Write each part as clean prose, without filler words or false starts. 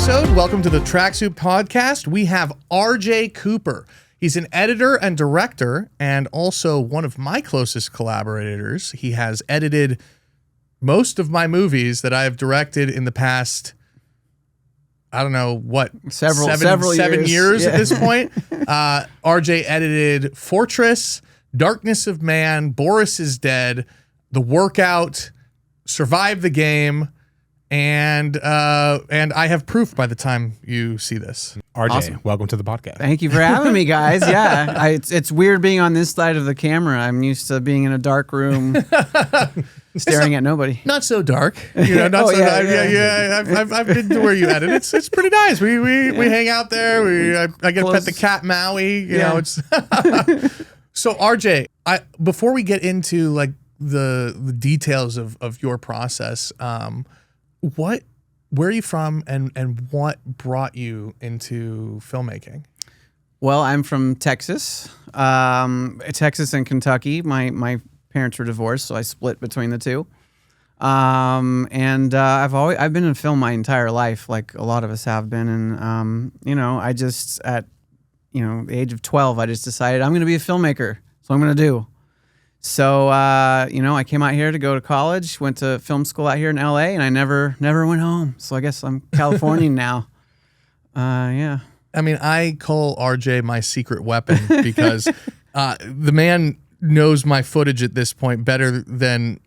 episode. Welcome to the Tracksuit podcast. We have RJ Cooper. He's an editor and director and also one of my closest collaborators. He has edited most of my movies that I have directed in the past, I don't know what, several years at this point. RJ edited Fortress, Darkness of Man, Boris is Dead, The Workout, Survive the Game, and I have proof by the time you see this. RJ, awesome. Welcome to the podcast. Thank you for having me, guys. Yeah, it's weird being on this side of the camera. I'm used to being in a dark room, staring at nobody. Not so dark, you know. Not so. I've been to where you edit. It's pretty nice. We hang out there. I get to pet the cat Maui. You know, it's. So RJ, before we get into like the details of your process, where are you from and what brought you into filmmaking? Well, I'm from Texas, Texas and Kentucky. My parents were divorced, so I split between the two. And I've been in film my entire life, like a lot of us have been. And I just at the age of 12, I just decided I'm going to be a filmmaker. That's what I'm going to do. So, I came out here to go to college, went to film school out here in LA, and I never went home. So I guess I'm Californian now. Yeah. I mean, I call RJ my secret weapon because the man knows my footage at this point better than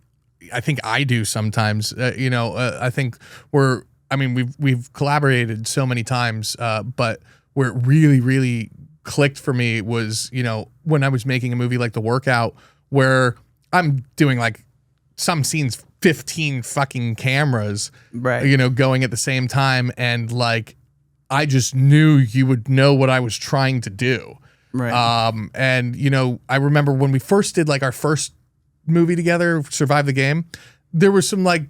I think I do sometimes. I think we've collaborated so many times, but where it really, really clicked for me was, when I was making a movie like The Workout, where I'm doing like some scenes, 15 fucking cameras, right? Going at the same time. And like, I just knew you would know what I was trying to do. Right. I remember when we first did like our first movie together, Survive the Game, there was some like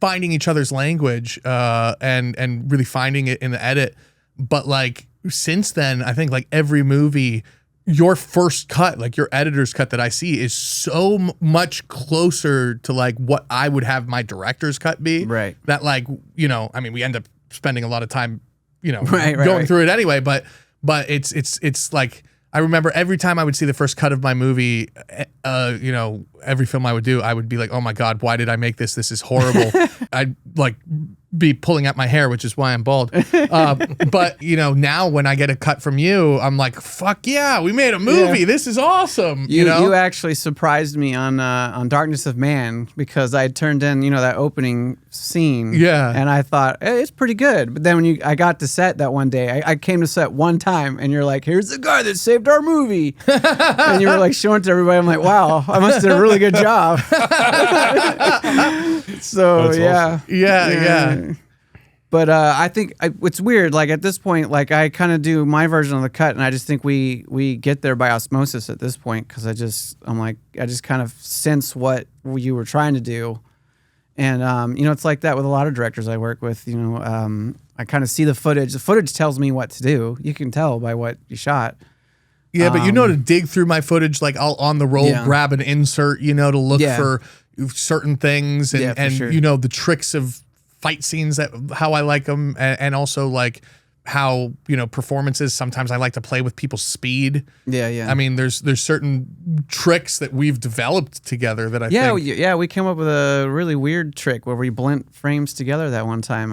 finding each other's language, and really finding it in the edit. But like, since then, I think like every movie, your first cut, like your editor's cut that I see is so much closer to like what I would have my director's cut be. Right. That like, we end up spending a lot of time, going through it anyway, but it's like, I remember every time I would see the first cut of my movie, every film I would do, I would be like, oh my God, why did I make this? This is horrible. I'd like be pulling out my hair, which is why I'm bald. But now when I get a cut from you, I'm like, fuck yeah, we made a movie. Yeah. This is awesome. You actually surprised me on Darkness of Man because I turned in, that opening scene. Yeah. And I thought, hey, it's pretty good. But then when I got to set that one day, I came to set one time and you're like, here's the guy that saved our movie. And you were like showing it to everybody. I'm like, wow, I must have done a really good job. So that's awesome. Yeah. But I think it's weird. Like at this point, like I kind of do my version of the cut, and I just think we get there by osmosis at this point because I just kind of sense what you were trying to do, and it's like that with a lot of directors I work with. I kind of see the footage. The footage tells me what to do. You can tell by what you shot. Yeah, but to dig through my footage, like I'll on the roll grab an insert, to look for certain things and sure. The tricks of fight scenes, that how I like them, and also like how performances. Sometimes I like to play with people's speed. Yeah. I mean, there's certain tricks that we've developed together that I think. We came up with a really weird trick where we blent frames together that one time.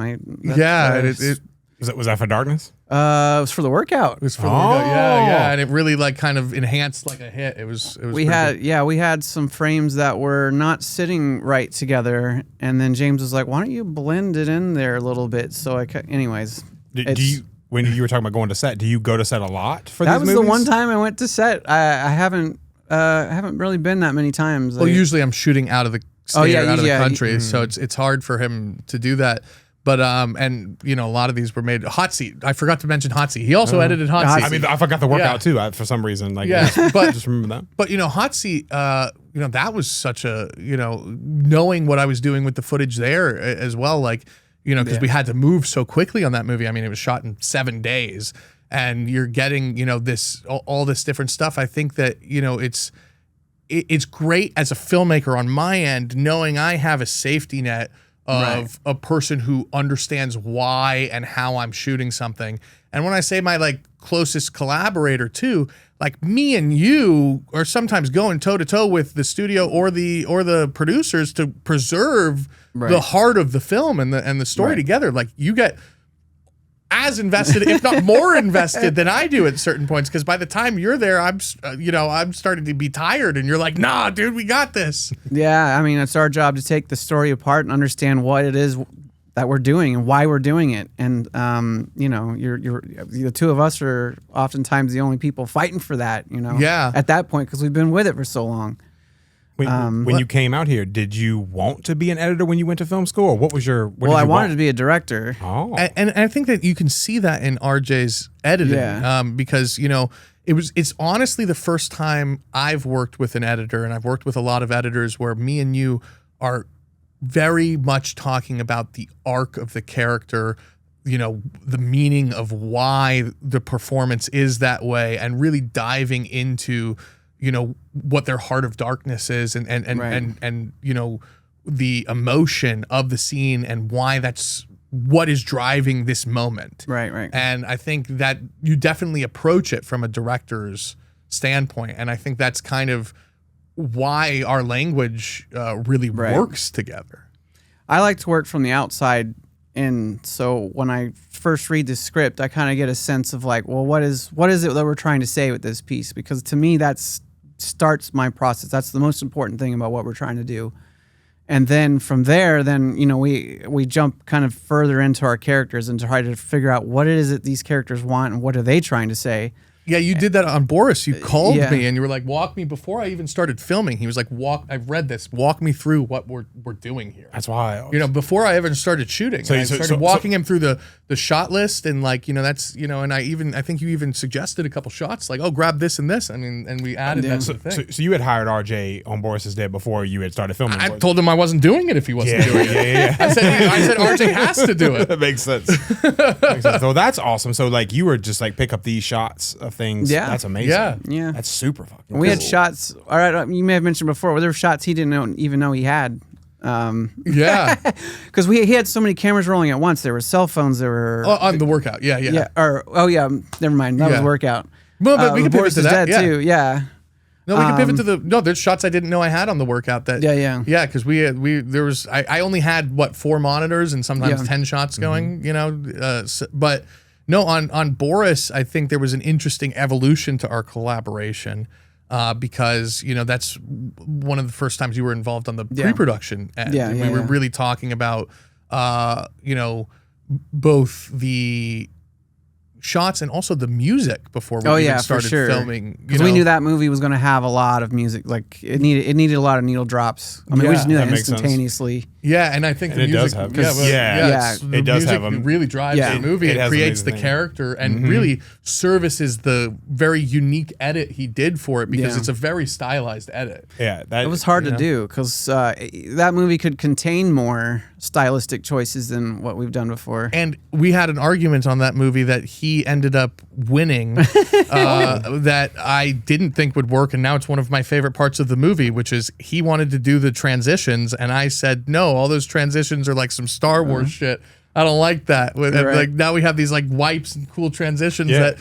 Was that for Darkness? It was for The Workout. It was for The Workout. Yeah, and it really like kind of enhanced like a hit. It was. We had some frames that were not sitting right together, and then James was like, "Why don't you blend it in there a little bit?" So anyways. When you were talking about going to set, do you go to set a lot for these movies? That was the one time I went to set. I haven't really been that many times. Well, usually I'm shooting out of the state or out of the country, so it's hard for him to do that. But a lot of these were made. Hot Seat. I forgot to mention Hot Seat. He also edited Hot Seat. I mean, I forgot The Workout too for some reason. Like, but just remember that. But Hot Seat. That was such a knowing what I was doing with the footage there as well. Like because we had to move so quickly on that movie. I mean, it was shot in 7 days, and you're getting this all this different stuff. I think that it's great as a filmmaker on my end, knowing I have a safety net of a person who understands why and how I'm shooting something. And when I say my like closest collaborator too, like me and you are sometimes going toe to toe with the studio or the producers to preserve the heart of the film and the story together. Like you get as invested, if not more invested than I do at certain points. Because by the time you're there, I'm starting to be tired and you're like, nah, dude, we got this. Yeah. I mean, it's our job to take the story apart and understand what it is that we're doing and why we're doing it. And, you're the two of us are oftentimes the only people fighting for that, at that point, because we've been with it for so long. When you came out here, did you want to be an editor when you went to film school, or what was your? I wanted to be a director. Oh, and I think that you can see that in RJ's editing, because it's honestly the first time I've worked with an editor, and I've worked with a lot of editors where me and you are very much talking about the arc of the character, the meaning of why the performance is that way, and really diving into what their heart of darkness is and the emotion of the scene and why that's what is driving this moment. Right. And I think that you definitely approach it from a director's standpoint. And I think that's kind of why our language really works together. I like to work from the outside. And so when I first read the script, I kind of get a sense of like, well, what is it that we're trying to say with this piece? Because to me, that's starts my process. That's the most important thing about what we're trying to do. And then from there, we jump kind of further into our characters and try to figure out what it is that these characters want and what are they trying to say. Yeah, you did that on Boris. You called me and you were like, walk me before I even started filming. He was like, I've read this. Walk me through what we're doing here. That's wild. Before I even started shooting. So I started walking him through the shot list and that's, and I think you even suggested a couple shots like, oh, grab this and this. I mean, and we added that to the thing. So you had hired RJ on Boris is Dead before you had started filming. I told him I wasn't doing it if he wasn't doing it. Yeah. I said RJ has to do it. That makes sense. So that's awesome. So like you were just like pick up these shots of things. Yeah. That's amazing. Yeah. That's super fucking cool. We had shots. All right. You may have mentioned before, there were shots he didn't even know he had. Yeah. Because he had so many cameras rolling at once. There were cell phones. There were on the workout. Yeah. Never mind. That was workout. Well, but we can pivot to that too. Yeah. No, we can pivot to there's shots I didn't know I had on the workout that. Yeah. Because I only had 4 monitors and sometimes 10 shots going. But no, on Boris, I think there was an interesting evolution to our collaboration. Because that's one of the first times you were involved on the pre-production end. We were really talking about both the shots and also the music before we even started filming. Because we knew that movie was going to have a lot of music. Like it needed a lot of needle drops. I mean, we just knew that instantaneously. Yeah, and I think the music it does have it really drives the movie. It creates the character and really services the very unique edit he did for it because it's a very stylized edit. Yeah, it was hard to do because that movie could contain more stylistic choices than what we've done before. And we had an argument on that movie that he ended up winning that I didn't think would work, and now it's one of my favorite parts of the movie, which is he wanted to do the transitions, and I said no. All those transitions are like some Star Wars shit. I don't like that. Like now we have these like wipes and cool transitions that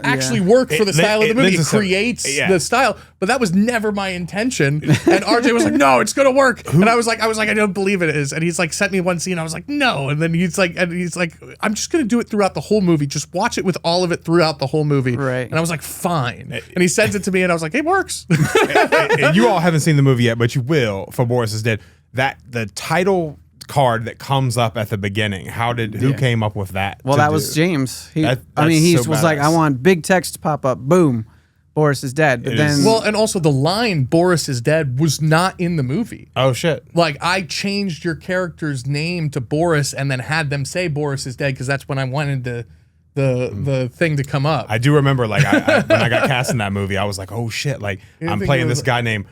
actually work for the style of the movie. It creates the style, but that was never my intention. And RJ was like, "No, it's gonna work." And I was like, I don't believe it is. And he's like, sent me one scene. I was like, "No." And then he's like, "I'm just gonna do it throughout the whole movie. Just watch it with all of it throughout the whole movie." Right. And I was like, "Fine." And he sends it to me, and I was like, "It works." And you all haven't seen the movie yet, but you will for Boris is Dead. The title card that comes up at the beginning. Who came up with that? Well, that was James. He was like, I want big text to pop up. Boom. Boris is dead. But and also the line "Boris is dead" was not in the movie. Oh shit! Like I changed your character's name to Boris and then had them say Boris is dead because that's when I wanted the thing to come up. I do remember when I got cast in that movie, I was like, oh shit! Like I'm playing this guy named.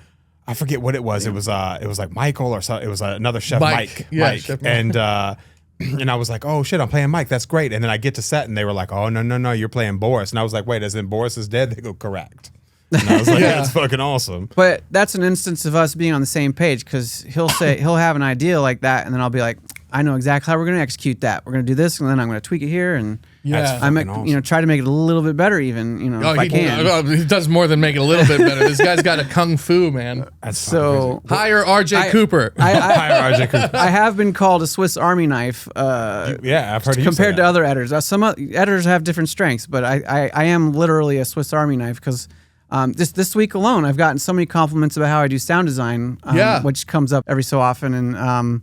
I forget what it was. It was like Michael or something. It was another chef, Mike. Yeah, Mike. Chef and I was like, oh shit, I'm playing Mike. That's great. And then I get to set and they were like, oh no, you're playing Boris. And I was like, wait, as in Boris is dead? They go, correct. And I was like, that's fucking awesome. But that's an instance of us being on the same page because he'll have an idea like that, and then I'll be like, I know exactly how we're going to execute that. We're going to do this, and then I'm going to tweak it here, and That's I make fucking you know try to make it a little bit better, even if I can. He does more than make it a little bit better. This guy's got a kung fu, man. That's So Hire RJ Cooper. hire RJ Cooper. I have been called a Swiss Army knife. Yeah, I've heard you say compared to that. other editors. Some editors have different strengths, but I am literally a Swiss Army knife because this week alone I've gotten so many compliments about how I do sound design, which comes up every so often, and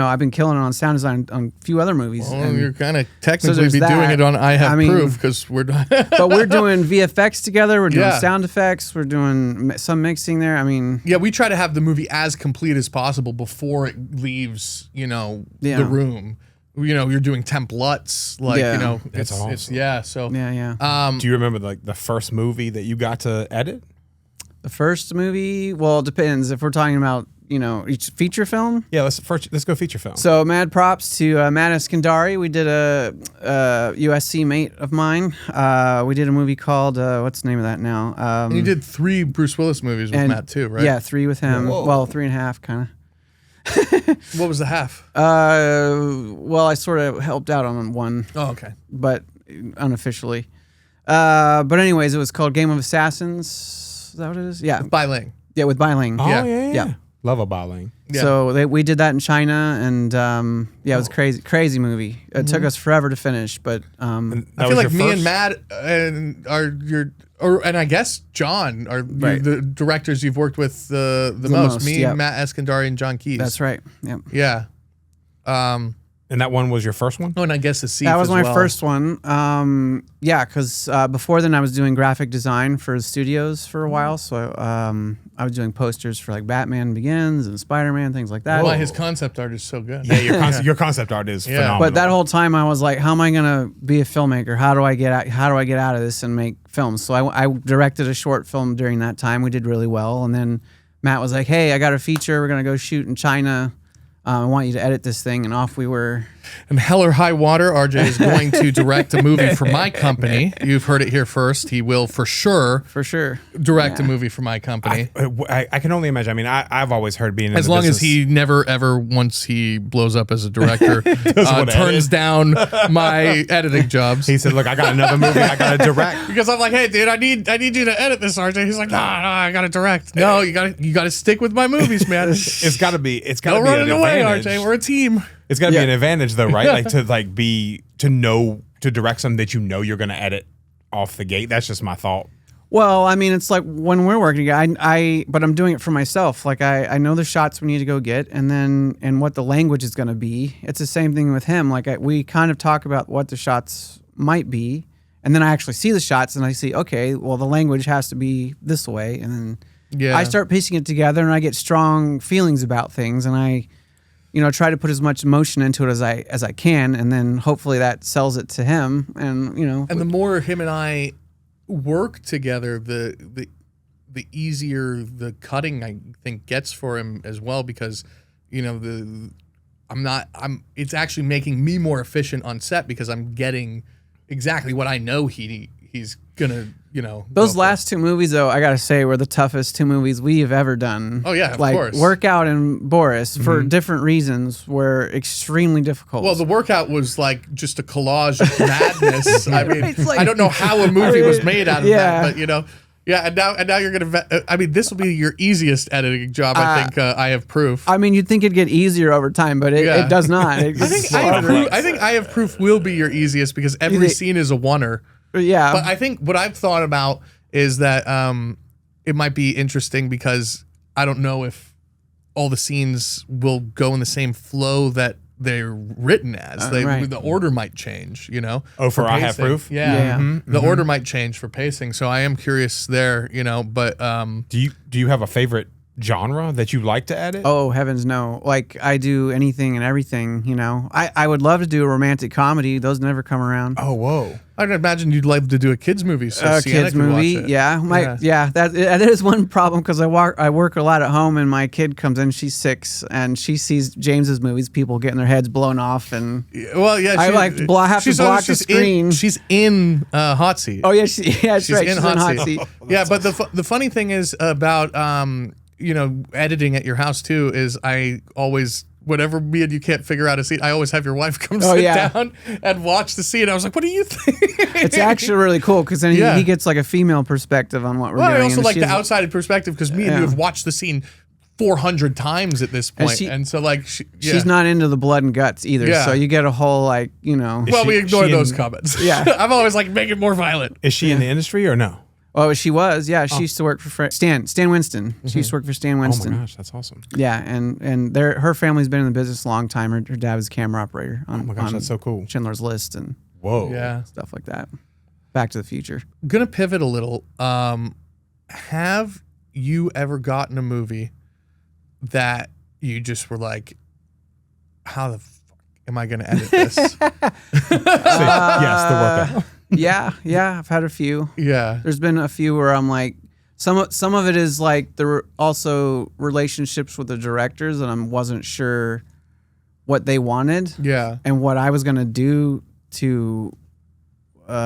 I've been killing it on sound design on a few other movies. Well, and you're kind of technically there's be doing that. it on I Have I mean, Proof because we're but we're doing VFX together. We're doing Yeah. sound effects. We're doing some mixing there. I mean, yeah, we try to have the movie as complete as possible before it leaves, the room. You're doing temp LUTs, like, Yeah. it's awesome. yeah. So yeah. Do you remember the first movie that you got to edit? The first movie, well, it depends. If we're talking about each feature film. Yeah, let's go feature film. So mad props to Matt Eskandari. We did a USC mate of mine. We did a movie called what's the name of that now? And you did 3 Bruce Willis movies with Matt too, right? Yeah, 3 with him. Whoa. Well, 3.5 kind of. What was the half? Well, I sort of helped out on one, Oh, okay. but unofficially. But anyways, it was called Game of Assassins. Is that what it is? Yeah, Bai Ling. yeah, with Bai Ling. Oh Yeah. yeah. Yeah. Love a Baling. Yeah. So we did that in China, and it was crazy movie. It took us forever to finish, but I feel like me and Matt and and I guess John are the directors you've worked with the most. Me, yeah. Matt Eskandari, and John Keys. that's right. Yep. Yeah. And that one was your first one? Oh, and I guess the Thief That was as my well. first one. Yeah, because before then I was doing graphic design for the studios for a while. So I was doing posters for like Batman Begins and Spider-Man, things like that. Why his concept art is so good. Yeah, your concept art is phenomenal. But that whole time I was like, how am I gonna be a filmmaker? How do I get out of this and make films? So I directed a short film during that time. We did really well, and then Matt was like, hey, I got a feature. We're gonna go shoot in China. I want you to edit this thing, and off we were. And Hell or High Water, RJ is going to direct a movie for my company. You've heard it here first. He will for sure direct a movie for my company. I can only imagine. I mean, I've always heard being in As the long as business- he never ever, once he blows up as a director, turns edit. down my editing jobs. He said, "Look, I got another movie I got to direct." Because I'm like, hey, dude, I need you to edit this, RJ. He's like, nah, I gotta direct. No, you gotta stick with my movies, man. It's got to be. It's got Don't to be run an it away, advantage. RJ. We're a team. It's got to be an advantage, though, right? To direct something that you're going to edit off the gate. That's just my thought. Well, I mean, it's like when we're working, but I'm doing it for myself. Like I know the shots we need to go get, and what the language is going to be. It's the same thing with him. Like we kind of talk about what the shots might be, and then I actually see the shots, and I see, okay, well, the language has to be this way, and then I start piecing it together, and I get strong feelings about things, and I try to put as much emotion into it as I can, and then hopefully that sells it to him, and And the more him and I work together, the easier the cutting I think gets for him as well, because it's actually making me more efficient on set because I'm getting exactly what I know he's gonna Those last 2 movies, though, I gotta say, were the toughest 2 movies we have ever done. Oh yeah, of like course. Workout and Boris, for different reasons, were extremely difficult. Well, the workout was like just a collage of madness. I mean, It's like- I don't know how a movie was made out of Yeah. that, but yeah. And now you're gonna. I mean, this will be your easiest editing job. I think I have proof. I mean, you'd think it'd get easier over time, but it does not. It I gets think harder. I think I have proof will be your easiest because every think- scene is a oneer. Yeah, But I think what I've thought about is that it might be interesting because I don't know if all the scenes will go in the same flow that they're written as. Right. The order might change, Oh, for I Have pacing. Proof? Yeah. Yeah. The order might change for pacing. So I am curious there, but Do you have a favorite genre that you like to edit? Oh, heavens no. Like, I do anything and everything, I would love to do a romantic comedy. Those never come around. Oh, whoa. I'd imagine you'd like to do a kids movie. So Sienna Kids could watch movie, it. yeah. That is one problem because I work a lot at home, and my kid comes in. She's 6, and she sees James's movies, people getting their heads blown off, and Well, yeah. I have to block the she's screen. She's in Hot Seat. oh yeah, that's She's right. in She's Hot Seat. Yeah, but the funny thing is about editing at your house too is I always whenever me and you can't figure out a scene, I always have your wife come Oh, sit yeah. down and watch the scene. I was like, what do you think? It's actually really cool because then Yeah. he gets like a female perspective on what we're Well, doing. I also and like the she's- outside perspective because me and you Yeah. have watched the scene 400 times at this point. And so like, She's not into the blood and guts either. Yeah. So you get a whole like, you know. Well, we ignore she those in- comments. Yeah. I'm always like, make it more violent. Is she in the industry or no? Oh, she was. Yeah, she used to work for Stan Winston. She used to work for Stan Oh Winston. my gosh, that's awesome. Yeah, and her family's been in the business a long time. Her dad was a camera operator on, Oh my gosh, on that's so cool. Schindler's List and Whoa. Yeah. stuff like that. Back to the Future. Gonna pivot a little. Have you ever gotten a movie that you just were like, how the fuck am I gonna edit this? Yes, the workout. Yeah, I've had a few. Yeah. There's been a few where I'm like, some of it is like there were also relationships with the directors, and I wasn't sure what they wanted Yeah. and what I was gonna do to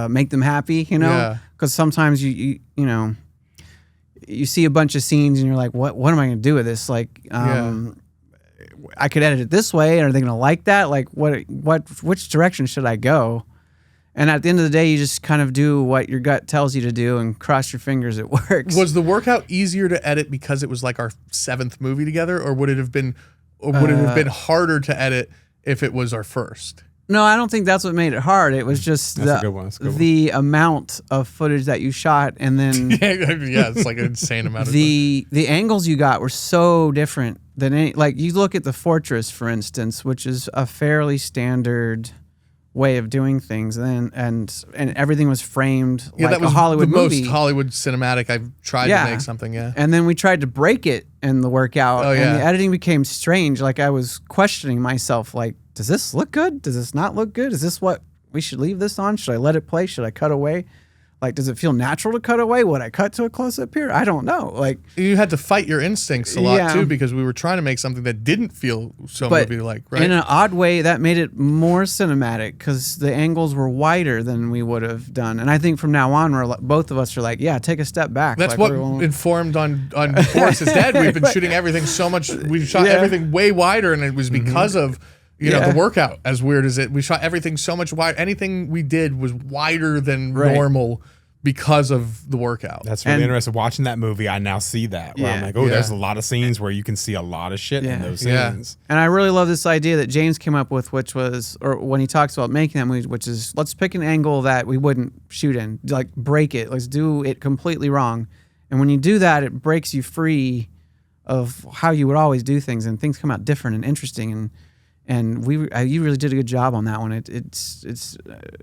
make them happy. You know, Yeah. because sometimes you know you see a bunch of scenes and you're like, what am I gonna do with this? Like, I could edit it this way. Are they gonna like that? Like, which direction should I go? And at the end of the day, you just kind of do what your gut tells you to do and cross your fingers it works. Was the workout easier to edit because it was like our 7th movie together, or would it have been harder to edit if it was our first? No, I don't think that's what made it hard. It was just That's a good one. That's a good one. the amount of footage that you shot, and then Yeah, it's like an insane amount of the angles you got were so different than any. Like you look at the Fortress, for instance, which is a fairly standard way of doing things, and everything was framed Yeah, like that was a Hollywood the movie. most Hollywood cinematic I've tried Yeah. to make something. Yeah. And then we tried to break it in the workout, Oh, yeah. and the editing became strange. Like I was questioning myself, like, does this look good? Does this not look good? Is this what we should leave this on? Should I let it play? Should I cut away? Like, does it feel natural to cut away? Would I cut to a close up here? I don't know. Like, You had to fight your instincts a lot Yeah. too, because we were trying to make something that didn't feel so but movie-like, right? in an odd way, that made it more cinematic because the angles were wider than we would have done. And I think from now on, both of us are like, yeah, take a step back. That's like, what we're- informed on Boris is Dead. We've been shooting everything so much. We've shot Yeah. everything way wider, and it was because of Yeah. the workout. As weird as it, we shot everything so much wider. Anything we did was wider than Right. normal because of the workout. That's really And- interesting. Watching that movie, I now see that. Where I'm Yeah. like, oh, Yeah. there's a lot of scenes where you can see a lot of shit in Yeah. those Yeah. scenes. And I really love this idea that James came up with, which was, or when he talks about making that movie, which is let's pick an angle that we wouldn't shoot in, like break it, let's do it completely wrong. And when you do that, it breaks you free of how you would always do things, and things come out different and interesting. And you really did a good job on that one. It's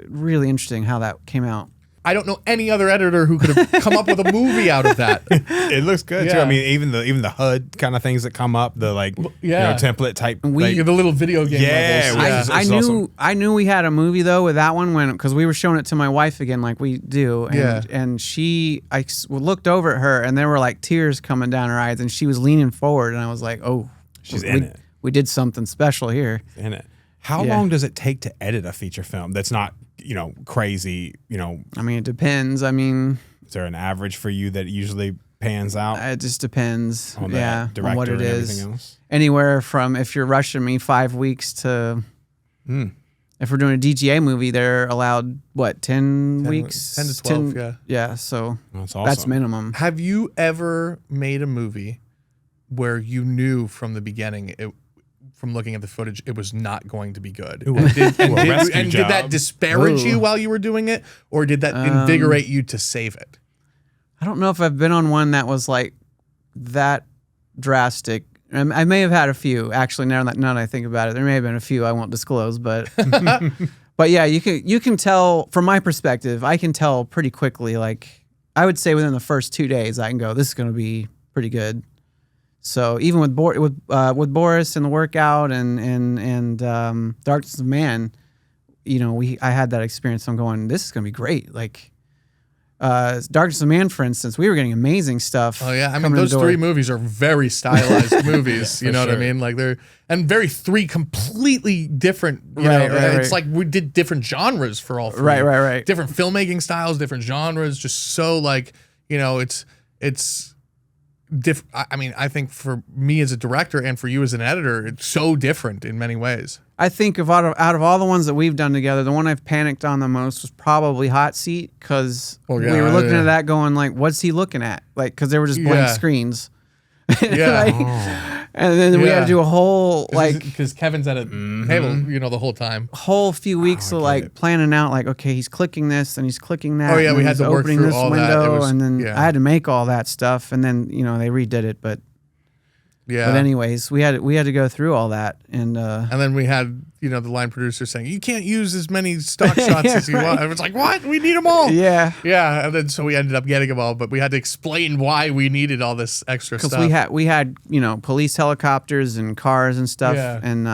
really interesting how that came out. I don't know any other editor who could have come up with a movie out of that. It looks good too. Yeah. I mean, even the HUD kind of things that come up, the yeah. template type. We- The little video game Yeah, levels. we- I It's knew awesome. I knew we had a movie though with that one because we were showing it to my wife again like we do, and Yeah. and looked over at her and there were like tears coming down her eyes, and she was leaning forward, and I was like, oh, She's we, in it. We did something special here. in it. How Yeah. long does it take to edit a feature film that's not, crazy? I mean, it depends. I mean, Is there an average for you that usually pans out it just depends. on the Yeah, director on what it and is. everything else? Anywhere from, if you're rushing me, 5 weeks to. If we're doing a DGA movie, they're allowed 10 weeks, 10 to 12, yeah. Yeah, so That's awesome. that's minimum. Have you ever made a movie where you knew from the beginning, from looking at the footage, it was not going to be good? Ooh, And did a rescue did that job. disparage Ooh. you while you were doing it, or did that invigorate you to save it? I don't know if I've been on one that was like that drastic. I may have had a few actually. Now that I think about it, there may have been a few I won't disclose, but but yeah, you can tell from my perspective. I can tell pretty quickly. Like I would say within the first 2 days, I can go, this is going to be pretty good. So even with Boris and the workout and Darkness of Man, I had that experience. I'm going, this is going to be great. Like. Darkness of Man, for instance, we were getting amazing stuff. Oh yeah, I mean coming in those the door. 3 movies are very stylized movies. You know what I sure. mean? Like and very 3 completely different. Right, It's right. like we did different genres for all 3. Right. Different filmmaking styles, different genres. Just so like it's I mean, I think for me as a director and for you as an editor, it's so different in many ways. I think out of all the ones that we've done together, the one I've panicked on the most was probably Hot Seat, because we were looking at that going like, what's he looking at? Like, because there were just blank screens. Yeah. Like, and then we had to do a whole because Kevin's at a table, the whole time. Whole few weeks of like planning out like, okay, he's clicking this and he's clicking that. Oh yeah, and we had to work through all that. And then I had to make all that stuff, and then they redid it, but. Yeah. But anyways, we had to go through all that, and then we had the line producer saying you can't use as many stock shots as you want. I was like, what? We need them all. Yeah. And then so we ended up getting them all, but we had to explain why we needed all this extra stuff. Because we had police helicopters and cars and stuff, and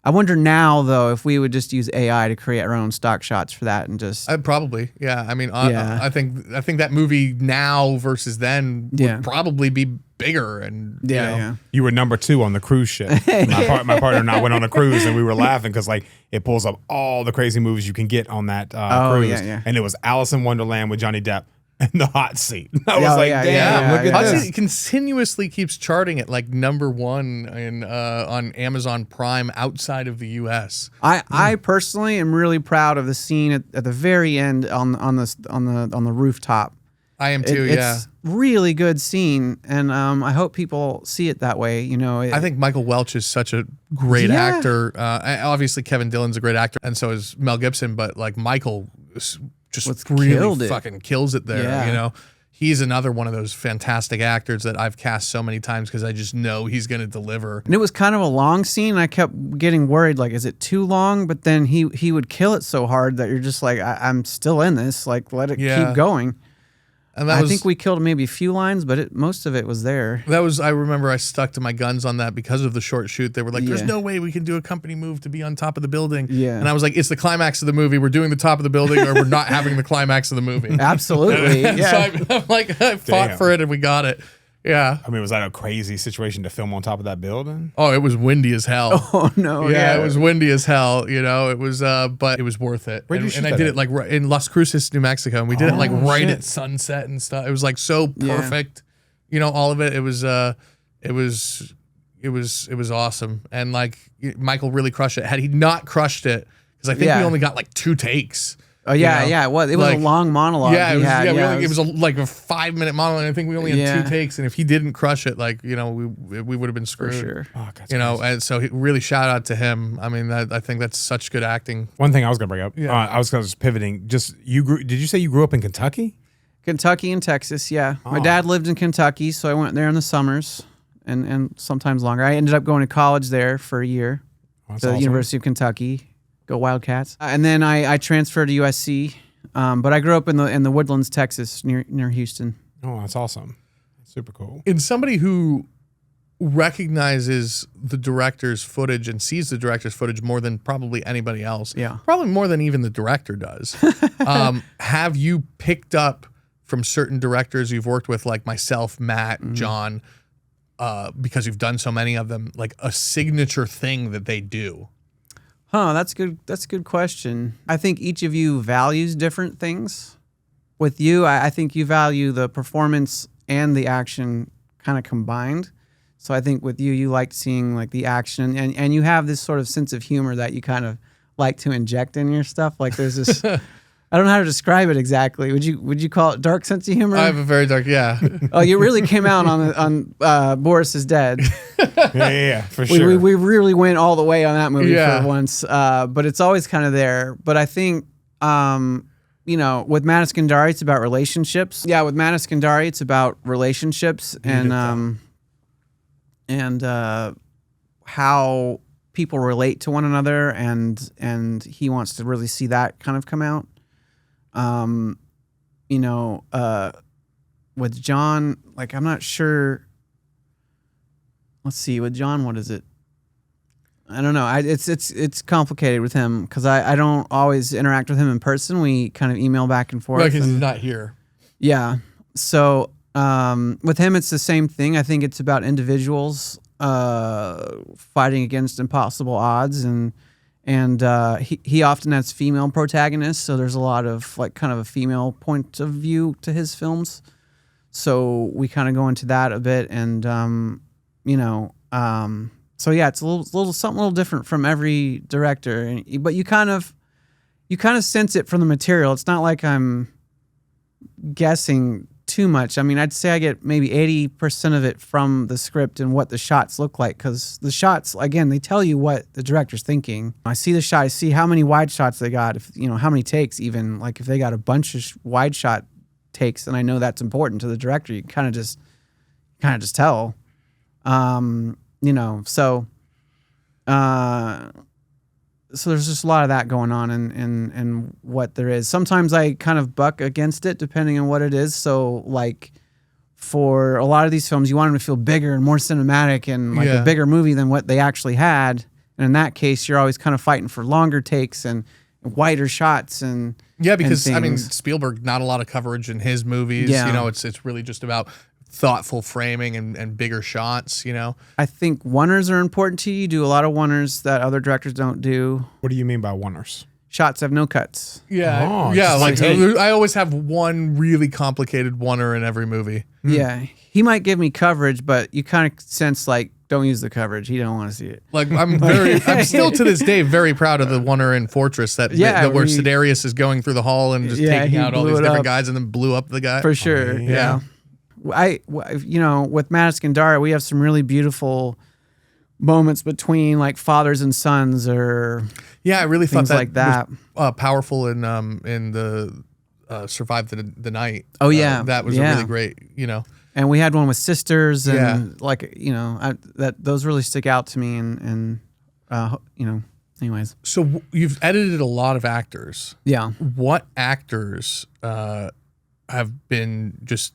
I wonder now though if we would just use AI to create our own stock shots for that and just probably I mean I think that movie now versus then would probably be bigger and You were number 2 on the cruise ship. My partner and I went on a cruise and we were laughing because like it pulls up all the crazy movies you can get on that cruise, and it was Alice in Wonderland with Johnny Depp and The Hot Seat. I was like, damn, look at Hot this. Seat continuously keeps charting at like number 1 in on Amazon Prime outside of the U.S. I personally am really proud of the scene at the very end on the rooftop. I am too. It's really good scene, and I hope people see it that way. I think Michael Welch is such a great actor. Obviously, Kevin Dillon's a great actor, and so is Mel Gibson. But like Michael just really fucking kills it there. Yeah. He's another one of those fantastic actors that I've cast so many times because I just know he's going to deliver. And it was kind of a long scene. I kept getting worried, like, is it too long? But then he would kill it so hard that you're just like, I'm still in this. Like, let it keep going. And I think we killed maybe a few lines, but most of it was there. I remember I stuck to my guns on that because of the short shoot. They were like, there's no way we can do a company move to be on top of the building. Yeah. And I was like, it's the climax of the movie. We're doing the top of the building or we're not having the climax of the movie. Absolutely. So I fought for it and we got it. Yeah. I mean, was that a crazy situation to film on top of that building? Oh, it was windy as hell. Oh, no. Yeah, it was windy as hell. It was, but it was worth it. And I did it like in Las Cruces, New Mexico, and we did it like right at sunset and stuff. It was like so perfect. All of it. It was awesome. And like Michael really crushed it. Had he not crushed it, because I think we only got like 2 takes. Oh yeah, it was a long monologue. Yeah, it was like a 5-minute monologue. I think we only had 2 takes, and if he didn't crush it, like we would have been screwed. For sure. Oh, and so really shout out to him. I mean, I think that's such good acting. One thing I was gonna bring up, I was just pivoting. Did you say you grew up in Kentucky? Kentucky and Texas, yeah. My dad lived in Kentucky, so I went there in the summers and sometimes longer. I ended up going to college there for a year, the University of Kentucky. Go Wildcats! And then I transferred to USC, but I grew up in the Woodlands, Texas, near Houston. Oh, that's awesome! Super cool. In somebody who recognizes the director's footage and sees the director's footage more than probably anybody else, probably more than even the director does. Have you picked up from certain directors you've worked with, like myself, Matt, John, because you've done so many of them, like a signature thing that they do? That's good. That's a good question. I think each of you values different things. With you, I think you value the performance and the action kind of combined. So I think with you like seeing like the action, and you have this sort of sense of humor that you kind of like to inject in your stuff. Like there's this, I don't know how to describe it exactly. Would you call it dark sense of humor? I have a very dark, Oh, you really came out on Boris is Dead. Yeah, for sure. We really went all the way on that movie for once, but it's always kind of there. But I think, with Matt Iskandari, it's about relationships. Yeah, with Matt Iskandari, it's about relationships and how people relate to one another, and he wants to really see that kind of come out. With John, like I'm not sure. Let's see, with John, what is it? I don't know. It's complicated with him because I don't always interact with him in person. We kind of email back and forth. Because he's not here. Yeah. So with him, it's the same thing. I think it's about individuals fighting against impossible odds, and he often has female protagonists. So there's a lot of like kind of a female point of view to his films. So we kind of go into that a bit, and so yeah, it's a little something a little different from every director, but you kind of sense it from the material. It's not like I'm guessing too much. I mean, I'd say I get maybe 80% of it from the script and what the shots look like, because the shots, again, they tell you what the director's thinking. I see the shot, I see how many wide shots they got, if how many takes, even like if they got a bunch of wide shot takes, and I know that's important to the director. You kind of just tell, so there's just a lot of that going on in what there is. Sometimes I kind of buck against it depending on what it is. So like for a lot of these films, you want them to feel bigger and more cinematic and like a bigger movie than what they actually had. And in that case, you're always kind of fighting for longer takes and wider shots and because and I mean Spielberg, not a lot of coverage in his movies. It's really just about thoughtful framing and bigger shots. I think oneers are important to you. You do a lot of oneers that other directors don't do. What do you mean by oneers? Shots have no cuts. Like I always have one really complicated oneer in every movie. Yeah, he might give me coverage, but you kind of sense like, don't use the coverage. He don't want to see it. Like I'm still to this day very proud of the oneer in Fortress where Sidarius is going through the hall and just taking out all these different guys and then blew up the guy. For sure. Yeah. With Madagascar, we have some really beautiful moments between like fathers and sons, or I really thought things like that was, powerful in the Survive the Night. Oh yeah, that was a really great. And we had one with sisters, and those really stick out to me, and anyways. So you've edited a lot of actors. Yeah. What actors have been just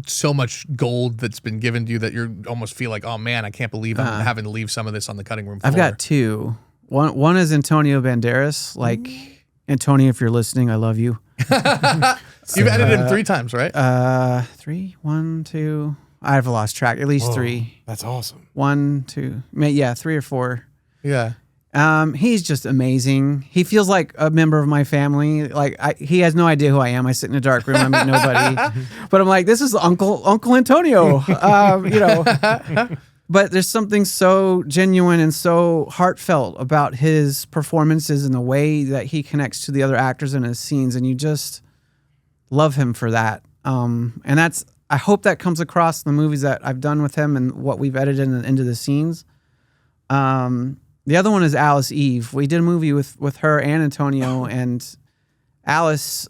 so much gold that's been given to you that you almost feel like, oh man, I can't believe I'm having to leave some of this on the cutting room floor. I've got two. One is Antonio Banderas. Like, Antonio, if you're listening, I love you. You've edited him 3 times, right? 3, 1, 2. I've lost track. At least 3. That's awesome. 1, 2. Yeah, 3 or 4. Yeah. He's just amazing. He feels like a member of my family. Like he has no idea who I am. I sit in a dark room. I meet nobody. But I'm like, this is Uncle Antonio. But there's something so genuine and so heartfelt about his performances and the way that he connects to the other actors in his scenes, and you just love him for that. And I hope that comes across in the movies that I've done with him and what we've edited into the scenes. The other one is Alice Eve. We did a movie with her and Antonio, and Alice,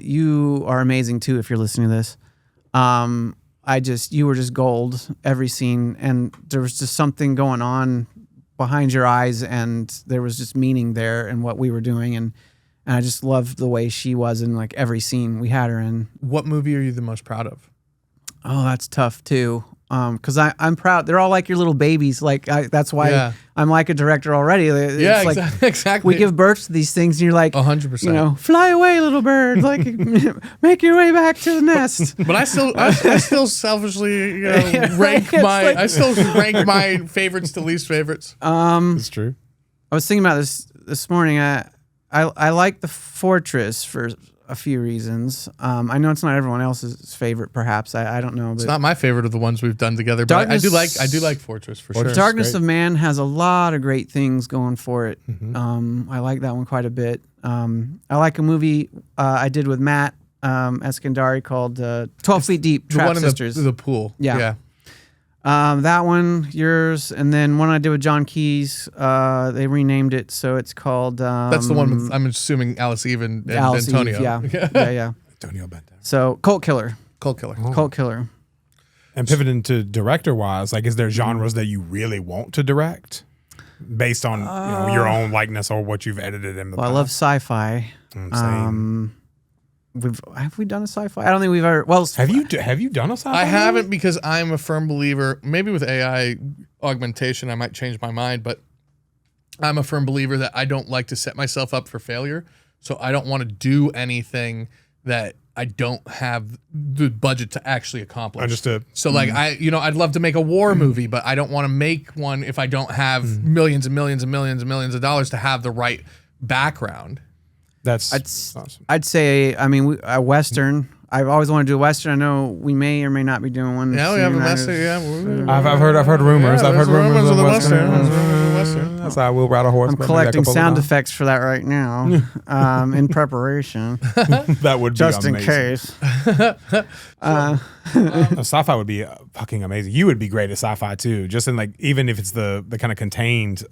you are amazing too if you're listening to this. You were just gold every scene, and there was just something going on behind your eyes, and there was just meaning there in what we were doing, and I just loved the way she was in like every scene we had her in. What movie are you the most proud of? Oh, that's tough too. Because I'm proud. They're all like your little babies. Like that's why I'm like a director already. It's exactly. We give birth to these things, and you're like, 100%. Fly away, little bird. Like, make your way back to the nest. But I still selfishly rank I still rank my favorites to least favorites. That's true. I was thinking about this morning. I like The Fortress for a few reasons. I know it's not everyone else's favorite, perhaps. I don't know. But it's not my favorite of the ones we've done together, but I do like Fortress for sure. Darkness of Man has a lot of great things going for it. Mm-hmm. I like that one quite a bit. I like a movie I did with Matt Eskandari called 12 Feet Deep, Trap one Sisters. In the pool. Yeah. That one, yours, and then one I did with John Keyes. They renamed it, so it's called. That's the one with, I'm assuming, Alice Eve and Alice Antonio. Eve, yeah. Antonio Banderas. So Cult Killer. Cult Killer. And pivoting to director-wise, like, is there genres that you really want to direct, based on your own likeness or what you've edited in the past? I love sci-fi. Same. Have we done a sci-fi? I don't think we've ever. Well, have you done a sci-fi? I haven't, because I'm a firm believer. Maybe with AI augmentation, I might change my mind, but I'm a firm believer that I don't like to set myself up for failure. So I don't want to do anything that I don't have the budget to actually accomplish. Understood. So like I'd love to make a war movie, but I don't want to make one if I don't have millions and millions and millions and millions of dollars to have the right background. That's awesome. I'd say, I mean, a Western. I've always wanted to do a Western. I know we may or may not be doing one. Yeah, we have a Western. Yeah, I've heard rumors. Yeah, I've heard rumors of the Western. That's how I will ride a horse. I'm collecting sound effects for that right now, in preparation. That would be just amazing. In case. Sci-fi would be fucking amazing. You would be great at sci-fi too. Just in like, even if it's the kind of contained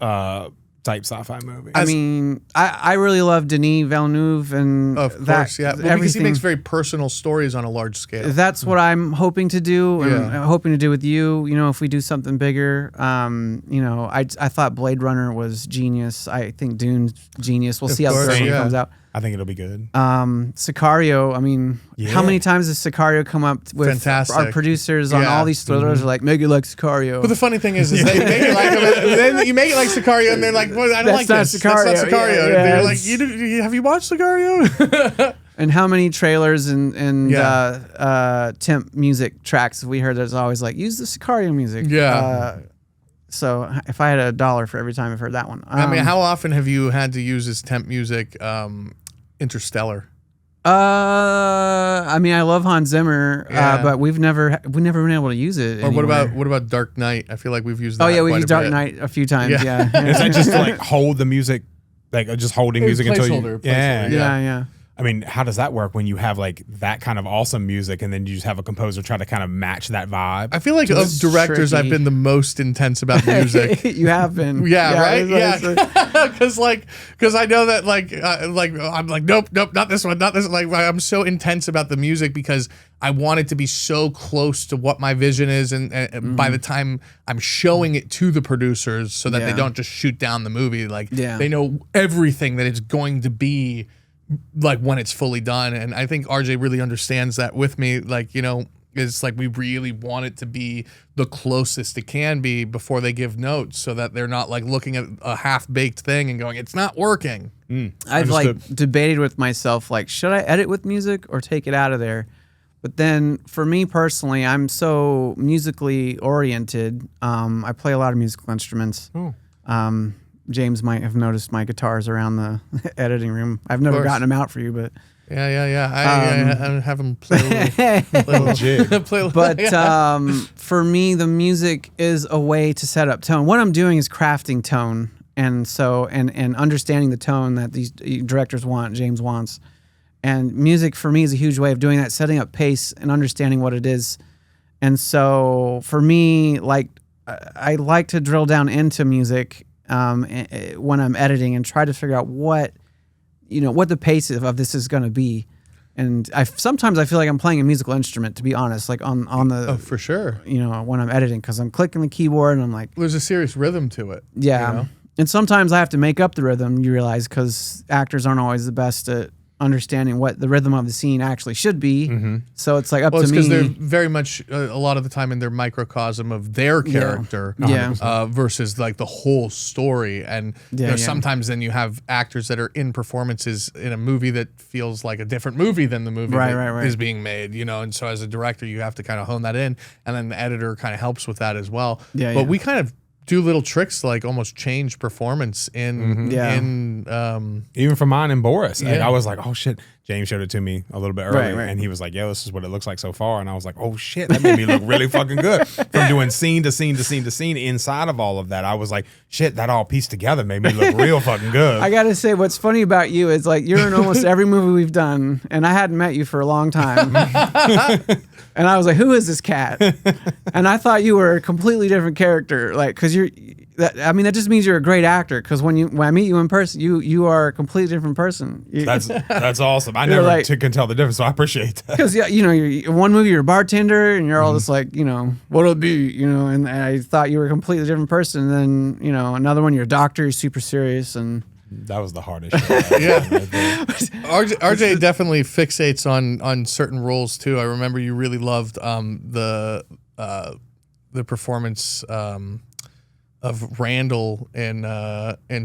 type sci-fi movie. I mean, I really love Denis Villeneuve and of course, yeah, well, because he makes very personal stories on a large scale. That's what I'm hoping to do, and hoping to do with you. You know, if we do something bigger, you know, I thought Blade Runner was genius. I think Dune's genius. We'll see how the third one comes out. I think it'll be good. Sicario. I mean, how many times has Sicario come up with Fantastic. Our producers on all these thrillers are like, make it like Sicario. But the funny thing is they make it like then you make it like Sicario, and they're like, well, I don't like this. Sicario. That's not Sicario. Yeah, they're like, have you watched Sicario? And how many trailers and temp music tracks have we heard that's always like, use the Sicario music? Yeah. So if I had $1 for every time I've heard that one. I mean, how often have you had to use this temp music? Interstellar. I mean, I love Hans Zimmer, but we've never been able to use it. Or anywhere. what about Dark Knight? I feel like we've used that. Oh yeah, we've quite used a Dark bit. Knight a few times. Yeah. Is that just to like hold the music, like just holding music until you? Yeah. I mean, how does that work when you have like that kind of awesome music and then you just have a composer try to kind of match that vibe? I feel like of directors, tricky. I've been the most intense about music. You have been. Yeah, right? Yeah. Because I know that I'm like, nope, not this one, not this. Like, I'm so intense about the music because I want it to be so close to what my vision is. And by the time I'm showing it to the producers so that they don't just shoot down the movie, like they know everything that it's going to be like when it's fully done. And I think RJ really understands that with me. Like, you know, it's like we really want it to be the closest it can be before they give notes so that they're not like looking at a half-baked thing and going, it's not working. I've like debated with myself, like, should I edit with music or take it out of there? But then for me personally, I'm so musically oriented. I play a lot of musical instruments. James might have noticed my guitars around the editing room. I've never gotten them out for you, but I have them play a little jig. But for me, the music is a way to set up tone. What I'm doing is crafting tone, and understanding the tone that these directors want, James wants. And music for me is a huge way of doing that, setting up pace and understanding what it is. And so for me, like, I like to drill down into music when I'm editing and try to figure out what the pace of this is going to be. And sometimes I feel like I'm playing a musical instrument, to be honest, like on the for sure, when I'm editing, because I'm clicking the keyboard and I'm like, there's a serious rhythm to it. Yeah. And sometimes I have to make up the rhythm, you realize, because actors aren't always the best at understanding what the rhythm of the scene actually should be. So it's like up to me. Because they're very much a lot of the time in their microcosm of their character versus like the whole story. And sometimes then you have actors that are in performances in a movie that feels like a different movie than the movie that is being made, and so as a director you have to kind of hone that in, and then the editor kind of helps with that as well. But we kind of do little tricks to like almost change performance in even for mine and Boris. Like, I was like, oh shit. James showed it to me a little bit earlier, and he was like, yo, this is what it looks like so far. And I was like, oh shit, that made me look really fucking good. From doing scene to scene to scene to scene inside of all of that, I was like, shit, that all pieced together made me look real fucking good. I gotta say, what's funny about you is like, you're in almost every movie we've done, and I hadn't met you for a long time. And I was like, who is this cat? And I thought you were a completely different character, like, because that just means you're a great actor. Because when I meet you in person, you are a completely different person. That's awesome. I never can tell the difference, so I appreciate that. Because you're in one movie you're a bartender, and you're all just like, what'll it be, and I thought you were a completely different person. And then another one, you're a doctor, you're super serious, and that was the hardest shit. RJ definitely fixates on certain roles too. I remember you really loved the performance of Randall in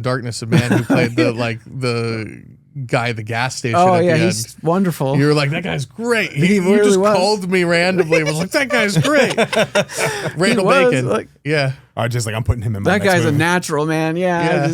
Darkness of Man, who played the guy at the gas station. Oh at yeah, the he's end. wonderful. You were like, that guy's great. He you really just was. called me randomly. Was like, that guy's great. Randall Bacon. Like, I just like, I'm putting him in my that next guy's movie. a natural, man. Yeah.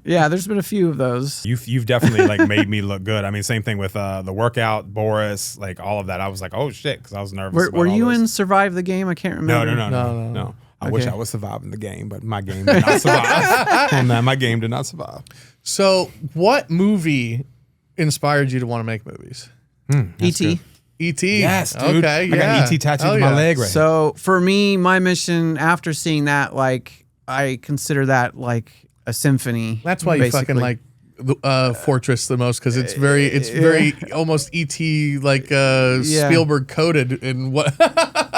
Yeah, there's been a few of those. You've definitely like made me look good. I mean, same thing with the workout, Boris, like all of that. I was like, oh shit, because I was nervous. Were you in Survive the Game? I can't remember. No. I wish I was surviving the game, but my game did not survive. On that, my game did not survive. So, what movie inspired you to want to make movies? E.T. E.T. Yes, dude. Okay, I got E.T. tattooed on my leg right So for me, my mission after seeing that, like, I consider that like a symphony. That's why you fucking like Fortress the most, because it's very almost E.T. like Spielberg coded in what.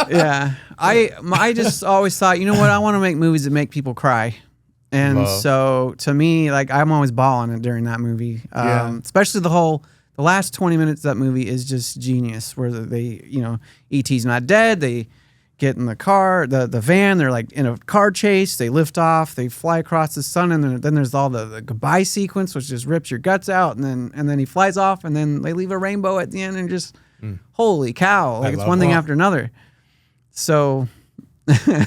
Yeah, I just always thought, you know what, I want to make movies that make people cry. And so to me, like, I'm always bawling it during that movie. Especially the last 20 minutes of that movie is just genius, where they, E.T.'s not dead. They get in the car, the van, they're like in a car chase, they lift off, they fly across the sun, and then there's all the goodbye sequence, which just rips your guts out, and then he flies off, and then they leave a rainbow at the end, and just, holy cow, like, it's one thing after another. So...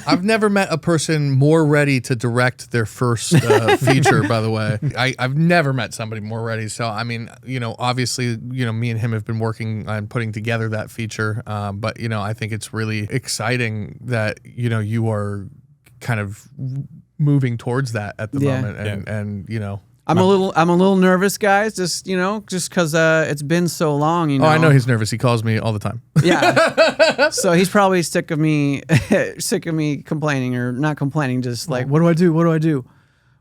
I've never met a person more ready to direct their first feature, by the way. I've never met somebody more ready. So, I mean, obviously, me and him have been working on putting together that feature. But, I think it's really exciting that, you are kind of moving towards that at the moment. And I'm a little nervous, guys. Just because it's been so long. Oh, I know he's nervous. He calls me all the time. Yeah. So he's probably sick of me complaining, or not complaining. Just like, what do I do? What do I do?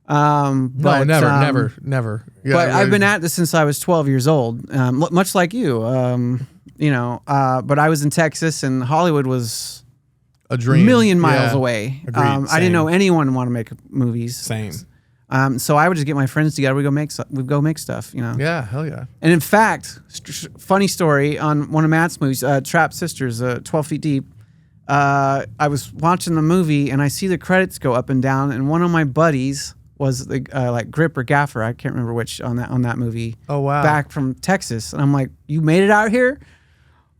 No, never. Yeah, but I've been at this since I was 12 years old. Much like you. But I was in Texas, and Hollywood was a dream, million miles away. Agreed. I didn't know anyone wanted to make movies. Same. So I would just get my friends together. We'd go make stuff, Yeah, hell yeah. And in fact, funny story, on one of Matt's movies, Trapped Sisters, 12 Feet Deep, I was watching the movie, and I see the credits go up and down, and one of my buddies was the like grip or gaffer, I can't remember which, on that movie. Oh, wow. Back from Texas. And I'm like, you made it out here?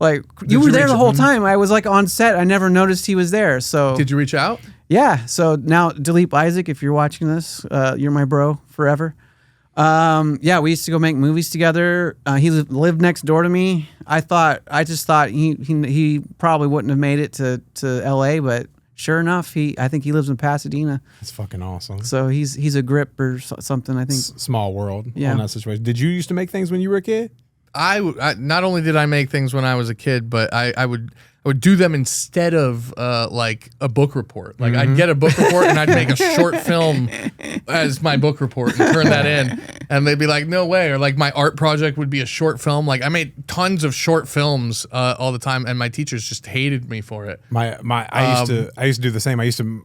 Like, you were there the whole time. I was like on set. I never noticed he was there. So did you reach out? Yeah. So now, Dilip Isaac, if you're watching this, you're my bro forever. We used to go make movies together. He lived next door to me. I just thought he probably wouldn't have made it to LA, but sure enough, I think he lives in Pasadena. That's fucking awesome. So he's a grip or something, I think. Small world. Yeah. On that situation. Did you used to make things when you were a kid? I not only did I make things when I was a kid, but I would do them instead of like a book report. Like, I'd get a book report and I'd make a short film as my book report and turn that in, and they'd be like, no way. Or like my art project would be a short film. Like, I made tons of short films all the time, and my teachers just hated me for it. I used to do the same.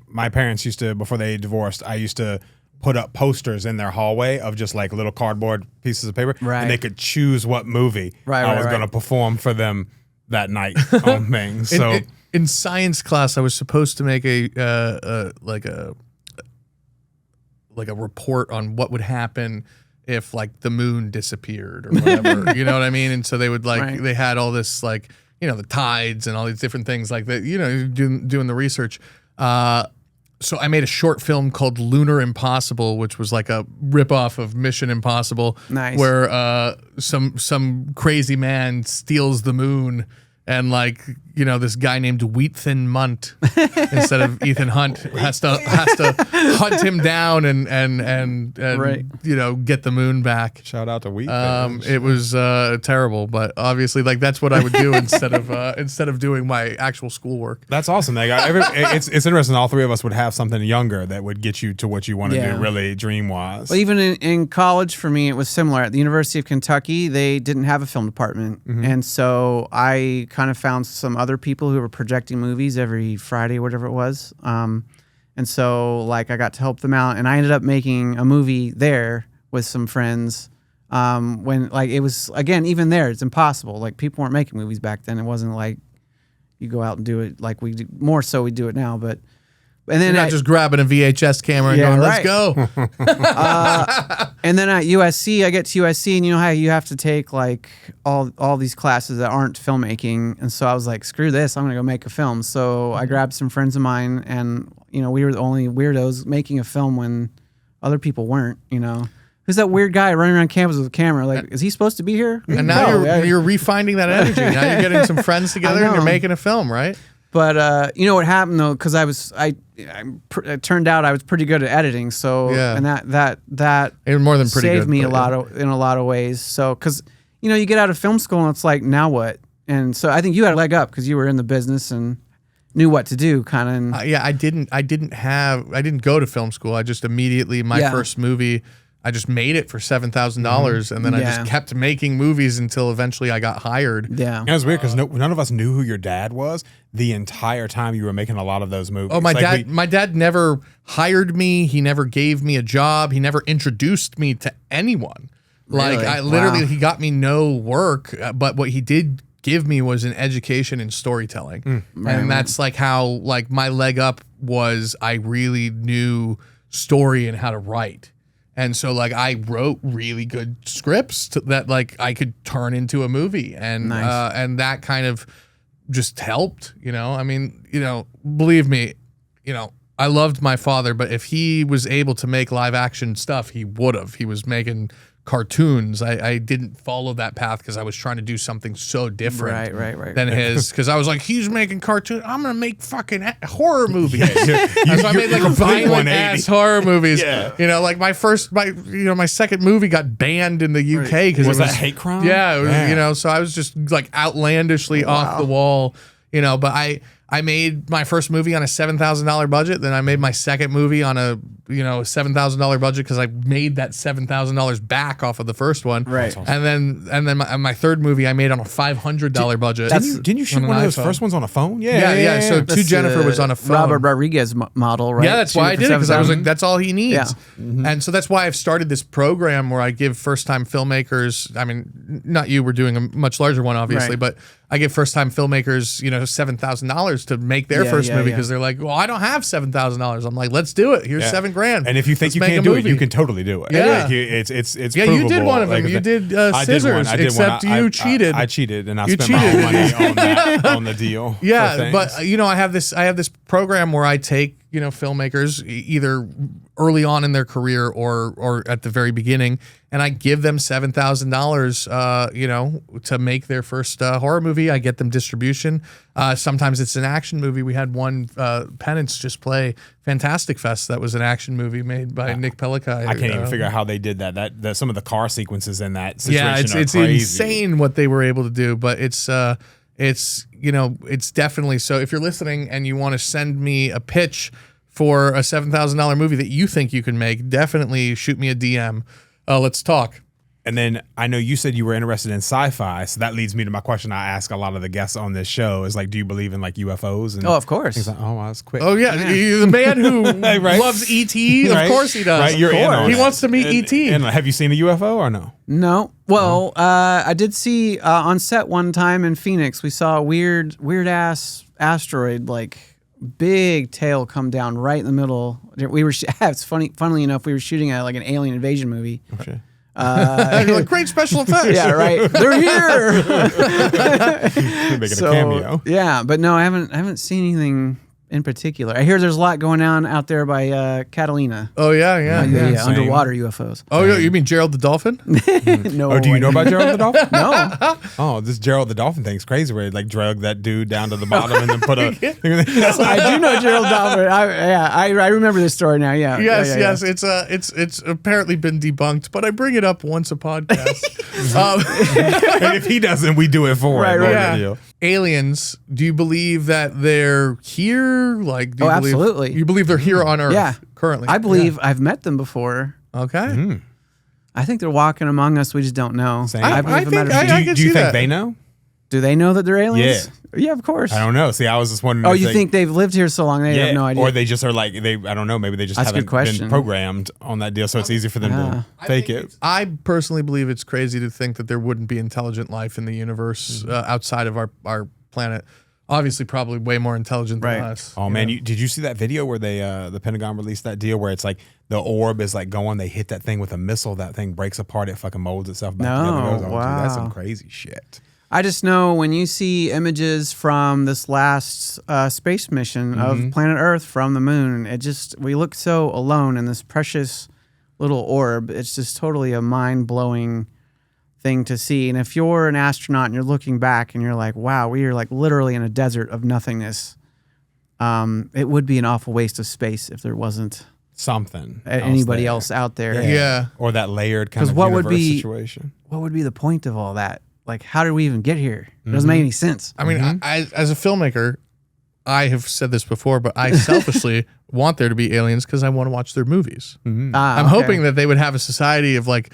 My parents used to, before they divorced, I used to put up posters in their hallway of just like little cardboard pieces of paper, and they could choose what movie I was going to perform for them that night on things. So in science class, I was supposed to make a report on what would happen if like the moon disappeared or whatever. You know what I mean? And so they would they had all this like, the tides and all these different things like that, doing the research. So I made a short film called Lunar Impossible, which was like a ripoff of Mission Impossible. Nice. Where some crazy man steals the moon, and like, this guy named Wheat Thin Munt instead of Ethan Hunt has to hunt him down and get the moon back. Shout out to Wheat Thin. It was terrible, but obviously like that's what I would do instead of doing my actual schoolwork. That's awesome. It's interesting. All three of us would have something younger that would get you to what you want to do, really dream wise. Well, even in college for me, it was similar. At the University of Kentucky, they didn't have a film department, and so I kind of found some other people who were projecting movies every Friday, whatever it was. And so like I got to help them out, and I ended up making a movie there with some friends. When like it was, again, even there, it's impossible. Like, people weren't making movies back then. It wasn't like you go out and do it like we do, more so we do it now, but and then you're not just grabbing a VHS camera and going, let's go. And then at USC, I get to USC, and you know how you have to take like all these classes that aren't filmmaking. And so I was like, screw this, I'm going to go make a film. So I grabbed some friends of mine, and we were the only weirdos making a film when other people weren't. Who's that weird guy running around campus with a camera? Like, is he supposed to be here? And now you're refinding that energy. Now you're getting some friends together and you're making a film, right? But what happened though? Because it turned out I was pretty good at editing. So and that even more than pretty saved good, me in a lot of ways. So because you get out of film school and it's like, now what? And so I think you had a leg up because you were in the business and knew what to do, kind of. I didn't go to film school. I just immediately first movie, I just made it for $7,000, and then I just kept making movies until eventually I got hired. Yeah, it was weird because none of us knew who your dad was the entire time you were making a lot of those movies. Oh, my dad never hired me. He never gave me a job. He never introduced me to anyone. Like Really? he got me no work, but what he did give me was an education in storytelling. And that's like how like my leg up was I really knew story and how to write. And so like I wrote really good scripts that like I could turn into a movie, and and that kind of just helped, I mean, believe me, I loved my father, but if he was able to make live action stuff, he would have. He was making cartoons. I didn't follow that path because I was trying to do something so different than his. Because I was like, he's making cartoons, I'm gonna make fucking horror movies. So I made like violent ass horror movies. Like my second movie got banned in the UK because was that hate crime? Yeah, it was, so I was just like outlandishly off the wall. But I made my first movie on a $7,000 budget. Then I made my second movie on a $7,000 budget because I made that $7,000 back off of the first one. Right. And then my third movie I made on a $500 budget. Didn't you shoot one of those first ones on a phone? Yeah. So To Jennifer was on a phone. Robert Rodriguez model, right? Yeah, that's why I did it, because I was like, that's all he needs. Yeah. And so that's why I've started this program where I give first-time filmmakers. I mean, not you. We're doing a much larger one, obviously, but I give first-time filmmakers, $7,000 to make their first movie because they're like, well, I don't have $7,000. I'm like, let's do it. Here's $7,000. And if you think you can't do it, you can totally do it. Yeah, like, it's you did one of them. You did Scissors, except you cheated. I cheated, and I spent my own money on the deal. Yeah, but I have this program where I take filmmakers either early on in their career or at the very beginning, and I give them $7,000 to make their first horror movie. I get them distribution. Sometimes it's an action movie. We had one Penance just play Fantastic Fest. That was an action movie made by Nick Pelikai. I can't even figure out how they did that. That some of the car sequences in that situation are it's crazy. Insane what they were able to do, but it's definitely, so if you're listening and you want to send me a pitch for a $7,000 movie that you think you can make, definitely shoot me a DM. Let's talk. And then I know you said you were interested in sci-fi, so that leads me to my question I ask a lot of the guests on this show is like, do you believe in like UFOs? And of course. Like, oh, I was quick. Oh yeah, you're the man who loves ET. Of course he does. Right, you're in on he it. wants to meet ET. And have you seen a UFO or no? No. Well, I did see on set one time in Phoenix. We saw a weird ass asteroid, like big tail come down right in the middle. We were. It's funny. Funnily enough, we were shooting at like an alien invasion movie. Okay. Great special effects. Yeah, right. They're here. Making a cameo. Yeah, but no, I haven't seen anything in particular. I hear there's a lot going on out there by Catalina. Oh yeah. Underwater UFOs. Oh yeah, you mean Gerald the Dolphin? No. Oh, do you know about Gerald the Dolphin? No. Oh, this Gerald the Dolphin thing's crazy. Where he like drug that dude down to the bottom and then put a. I do know Gerald Dolphin. I remember this story now. Yeah. Yes. It's apparently been debunked, but I bring it up once a podcast. And if he doesn't, we do it for him. Yeah. Aliens, do you believe that they're here? Like, do you believe, absolutely. You believe they're here on Earth currently? I believe I've met them before. Okay. I think they're walking among us. We just don't know. I do you think they know? Do they know that they're aliens? Yeah. Yeah, of course. I don't know. See, I was just wondering. Oh, you think they've lived here so long they have no idea? Or they just are like, I don't know, maybe they just haven't been programmed on that deal, so it's easy for them to fake it. I personally believe it's crazy to think that there wouldn't be intelligent life in the universe outside of our planet. Obviously, probably way more intelligent than us. Oh man, did you see that video where they the Pentagon released that deal where it's like the orb is like going, they hit that thing with a missile, that thing breaks apart, it fucking molds itself back together. Dude, that's some crazy shit. I just know when you see images from this last space mission of planet Earth from the moon, we look so alone in this precious little orb. It's just totally a mind-blowing thing to see. And if you're an astronaut and you're looking back and you're like, wow, we are like literally in a desert of nothingness, it would be an awful waste of space if there wasn't something anybody else out there. Yeah. Or that layered kind of what universe would be, situation. What would be the point of all that? Like, how did we even get here? It doesn't make any sense. I mean, I, as a filmmaker, I have said this before, but I selfishly want there to be aliens because I want to watch their movies. I'm hoping that they would have a society of like,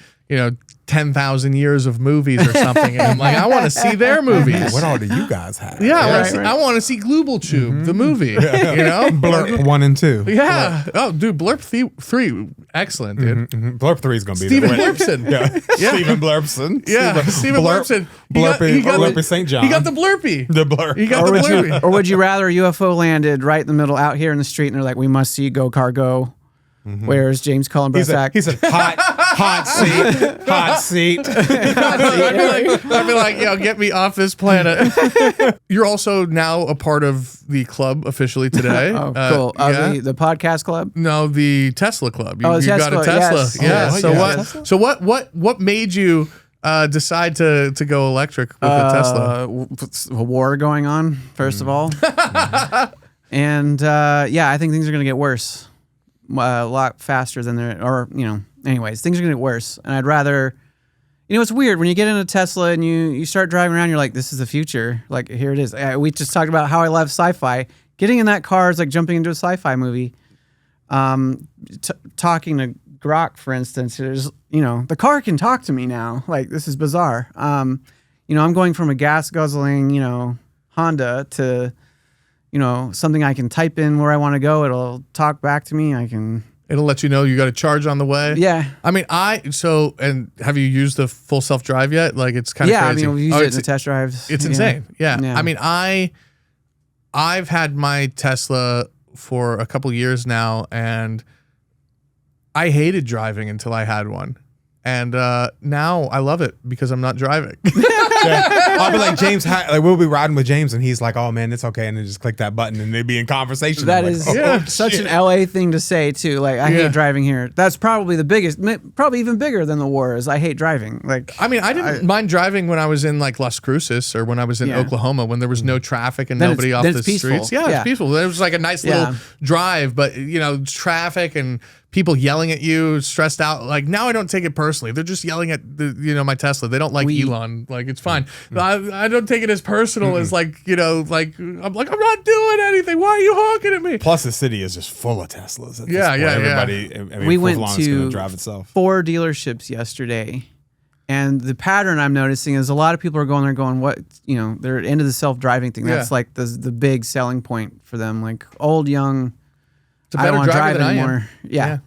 10,000 years of movies or something. And I'm like, I want to see their movies. What all do you guys have? Yeah, I want to see Global Tube, the movie. Blurp 1 and 2. Yeah. Oh, dude, Blurp 3, excellent, dude. Blurp 3 is going to be Steven there. Blurpson. Yeah. Steven Blurpson. Yeah, Steven Blurpson. Blurpy St. John. He got the Blurpy. The blurp. He got the Blurpy. Or would you rather a UFO landed right in the middle out here in the street and they're like, we must see Go Cargo. Where's James Cullen Bressack? He said, hot seat. I'd be like, get me off this planet. You're also now a part of the club officially today. Oh, cool. The podcast club? No, the Tesla club. You Tesla, got a Tesla. yes. Yeah. So what made you decide to go electric with the Tesla? A war going on, first of all. And I think things are going to get worse. A lot faster than anyways, things are gonna get worse, and I'd rather, it's weird when you get in a Tesla and you start driving around, you're like, this is the future, like here it is. We just talked about how I love sci-fi. Getting in that car is like jumping into a sci-fi movie. Talking to Grok, for instance, there's the car can talk to me now, like this is bizarre. I'm going from a gas guzzling Honda to something I can type in where I want to go. It'll talk back to me. It'll let you know you got a charge on the way. Yeah. I mean, and have you used the full self-drive yet? Like, it's kind of crazy. Yeah, I mean, we've used it in the test drives. It's insane. Yeah. I mean, I've had my Tesla for a couple years now, and I hated driving until I had one. And now I love it because I'm not driving. I'll be like, we'll be riding with James, and he's like, oh man, it's okay. And then just click that button, and they'd be in conversation. That is such an LA thing to say, too. Like, I hate driving here. That's probably the biggest, probably even bigger than the war is I hate driving. Like, I mean, I didn't mind driving when I was in like Las Cruces or when I was in Oklahoma when there was no traffic and nobody off the streets. Yeah, it's peaceful. It was like a nice little drive, but traffic and people yelling at you, stressed out. Like, now I don't take it personally. They're just yelling at my Tesla. They don't like Elon. Like, it's fine. I don't take it as personal as I'm like, I'm not doing anything. Why are you honking at me? Plus, the city is just full of Teslas. At this point. Everybody, I mean, we went to drive itself. 4 dealerships yesterday, and the pattern I'm noticing is a lot of people are going there going, what, they're into the self-driving thing. That's like the big selling point for them. Like, old, young, I don't want to drive anymore. Yeah.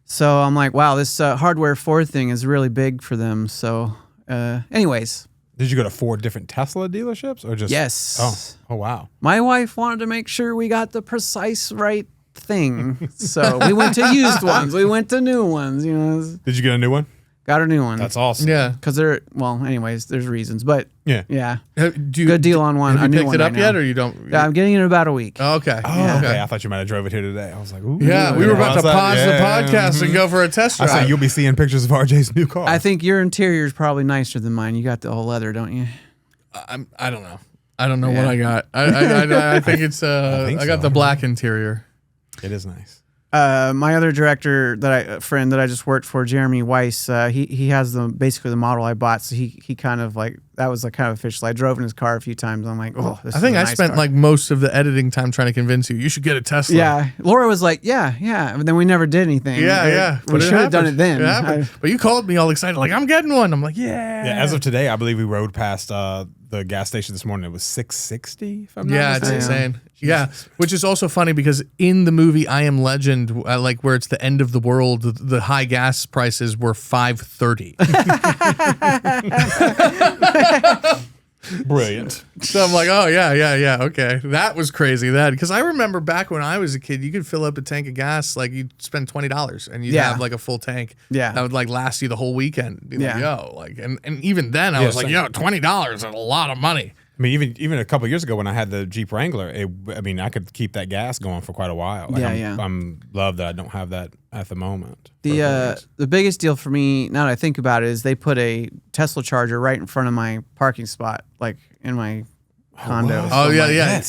So I'm like, wow, this hardware 4 thing is really big for them. So, anyways. Did you go to 4 different Tesla dealerships or just? Yes. Oh wow. My wife wanted to make sure we got the precise right thing. So we went to used ones. We went to new ones. Did you get a new one? Got a new one. That's awesome. Yeah. Because anyways, there's reasons. But yeah. Good deal on one. Have you picked it up yet or you don't? Yeah, I'm getting it in about a week. Oh, okay. Okay. I thought you might have drove it here today. I was like, ooh. Yeah, we were about to pause the podcast and go for a test drive. I said, you'll be seeing pictures of RJ's new car. I think your interior is probably nicer than mine. You got the whole leather, don't you? I don't know. I don't know what I got. I think it's I got the black interior. It is nice. My other director friend that I just worked for, Jeremy Weiss, he has basically the model I bought. So he kind of like, that was like kind of official. I drove in his car a few times. I'm like, oh, this is a nice spent car. like most of the editing time trying to convince you should get a Tesla. Yeah. Laura was like, yeah. But then we never did anything. Yeah. We should have done it then. But you called me all excited, like, I'm getting one. I'm like, yeah. Yeah. As of today, I believe we rode past the gas station this morning. It was $660. If I'm not mistaken. It's insane. Yeah, which is also funny because in the movie I Am Legend, like where it's the end of the world, the high gas prices were $5.30. Brilliant. So I'm like, oh yeah, okay, that was crazy. Because I remember back when I was a kid, you could fill up a tank of gas, like you'd spend $20 and you'd have like a full tank. Yeah, that would like last you the whole weekend. Be like, and even then I was like, $20 is a lot of money. I mean, even a couple of years ago when I had the Jeep Wrangler, I could keep that gas going for quite a while. Like, I'm love that I don't have that at the moment. The biggest deal for me, now that I think about it, is they put a Tesla charger right in front of my parking spot, like in my condo. Oh, yeah.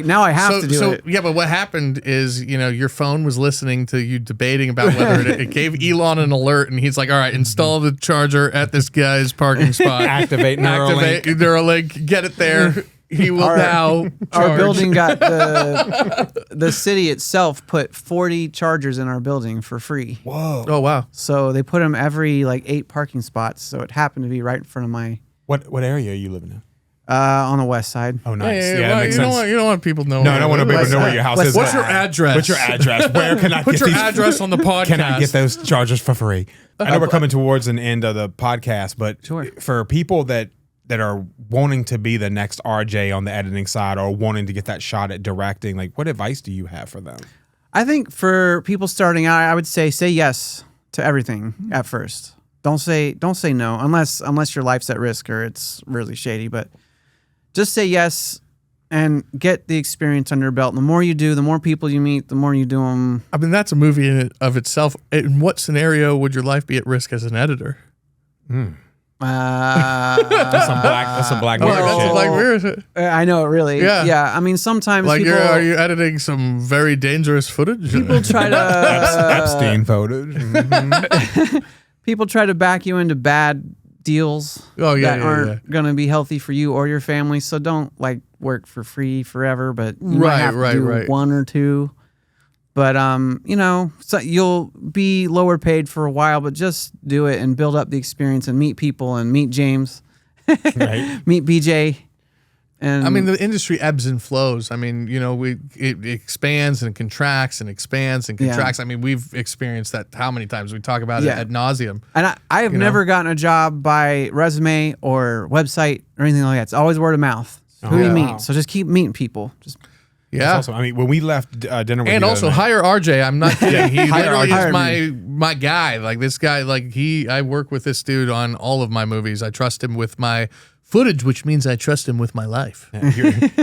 Now I have to do it. Yeah, but what happened is, your phone was listening to you debating about whether it gave Elon an alert, and he's like, all right, install the charger at this guy's parking spot. Activate Neuralink, get it there. He will now charge. Our building got the city itself put 40 chargers in our building for free. Whoa. Oh, wow. So they put them every 8 parking spots. So it happened to be right in front of my... What area are you living in? On the west side. Oh, nice. Yeah, that makes sense. You don't want people knowing. No, I don't want people to know where your house is. What's your address? What's your address? Where can I put get your these? address on the podcast? Can I get those chargers for free? I know we're coming towards an end of the podcast, but for people that are wanting to be the next RJ on the editing side or wanting to get that shot at directing, like, what advice do you have for them? I think for people starting out, I would say yes to everything at first. Don't say no unless your life's at risk or it's really shady, but just say yes and get the experience under your belt. And the more you do, the more people you meet, the more you do them. I mean, that's a movie in of itself. In what scenario would your life be at risk as an editor? That's some Black Mirror That's shit. a Black Mirror shit. I know, really. Yeah. I mean, sometimes Like, people... are you editing some very dangerous footage? People try to... Epstein footage. People try to back you into bad deals that aren't going to be healthy for you or your family. So don't work for free forever, but you might have to do 1 or 2. But so you'll be lower paid for a while, but just do it and build up the experience and meet people and meet James, meet BJ. And I mean, the industry ebbs and flows. I mean, it expands and contracts and expands and contracts. I mean, we've experienced that how many times? We talk about it ad nauseum. And I have never gotten a job by resume or website or anything like that. It's always word of mouth. Who you meet. So just keep meeting people. Yeah. Awesome. I mean, when we left dinner with and you also hire RJ. I'm not kidding. He literally is me. my guy. Like this guy, I work with this dude on all of my movies. I trust him with my footage, which means I trust him with my life.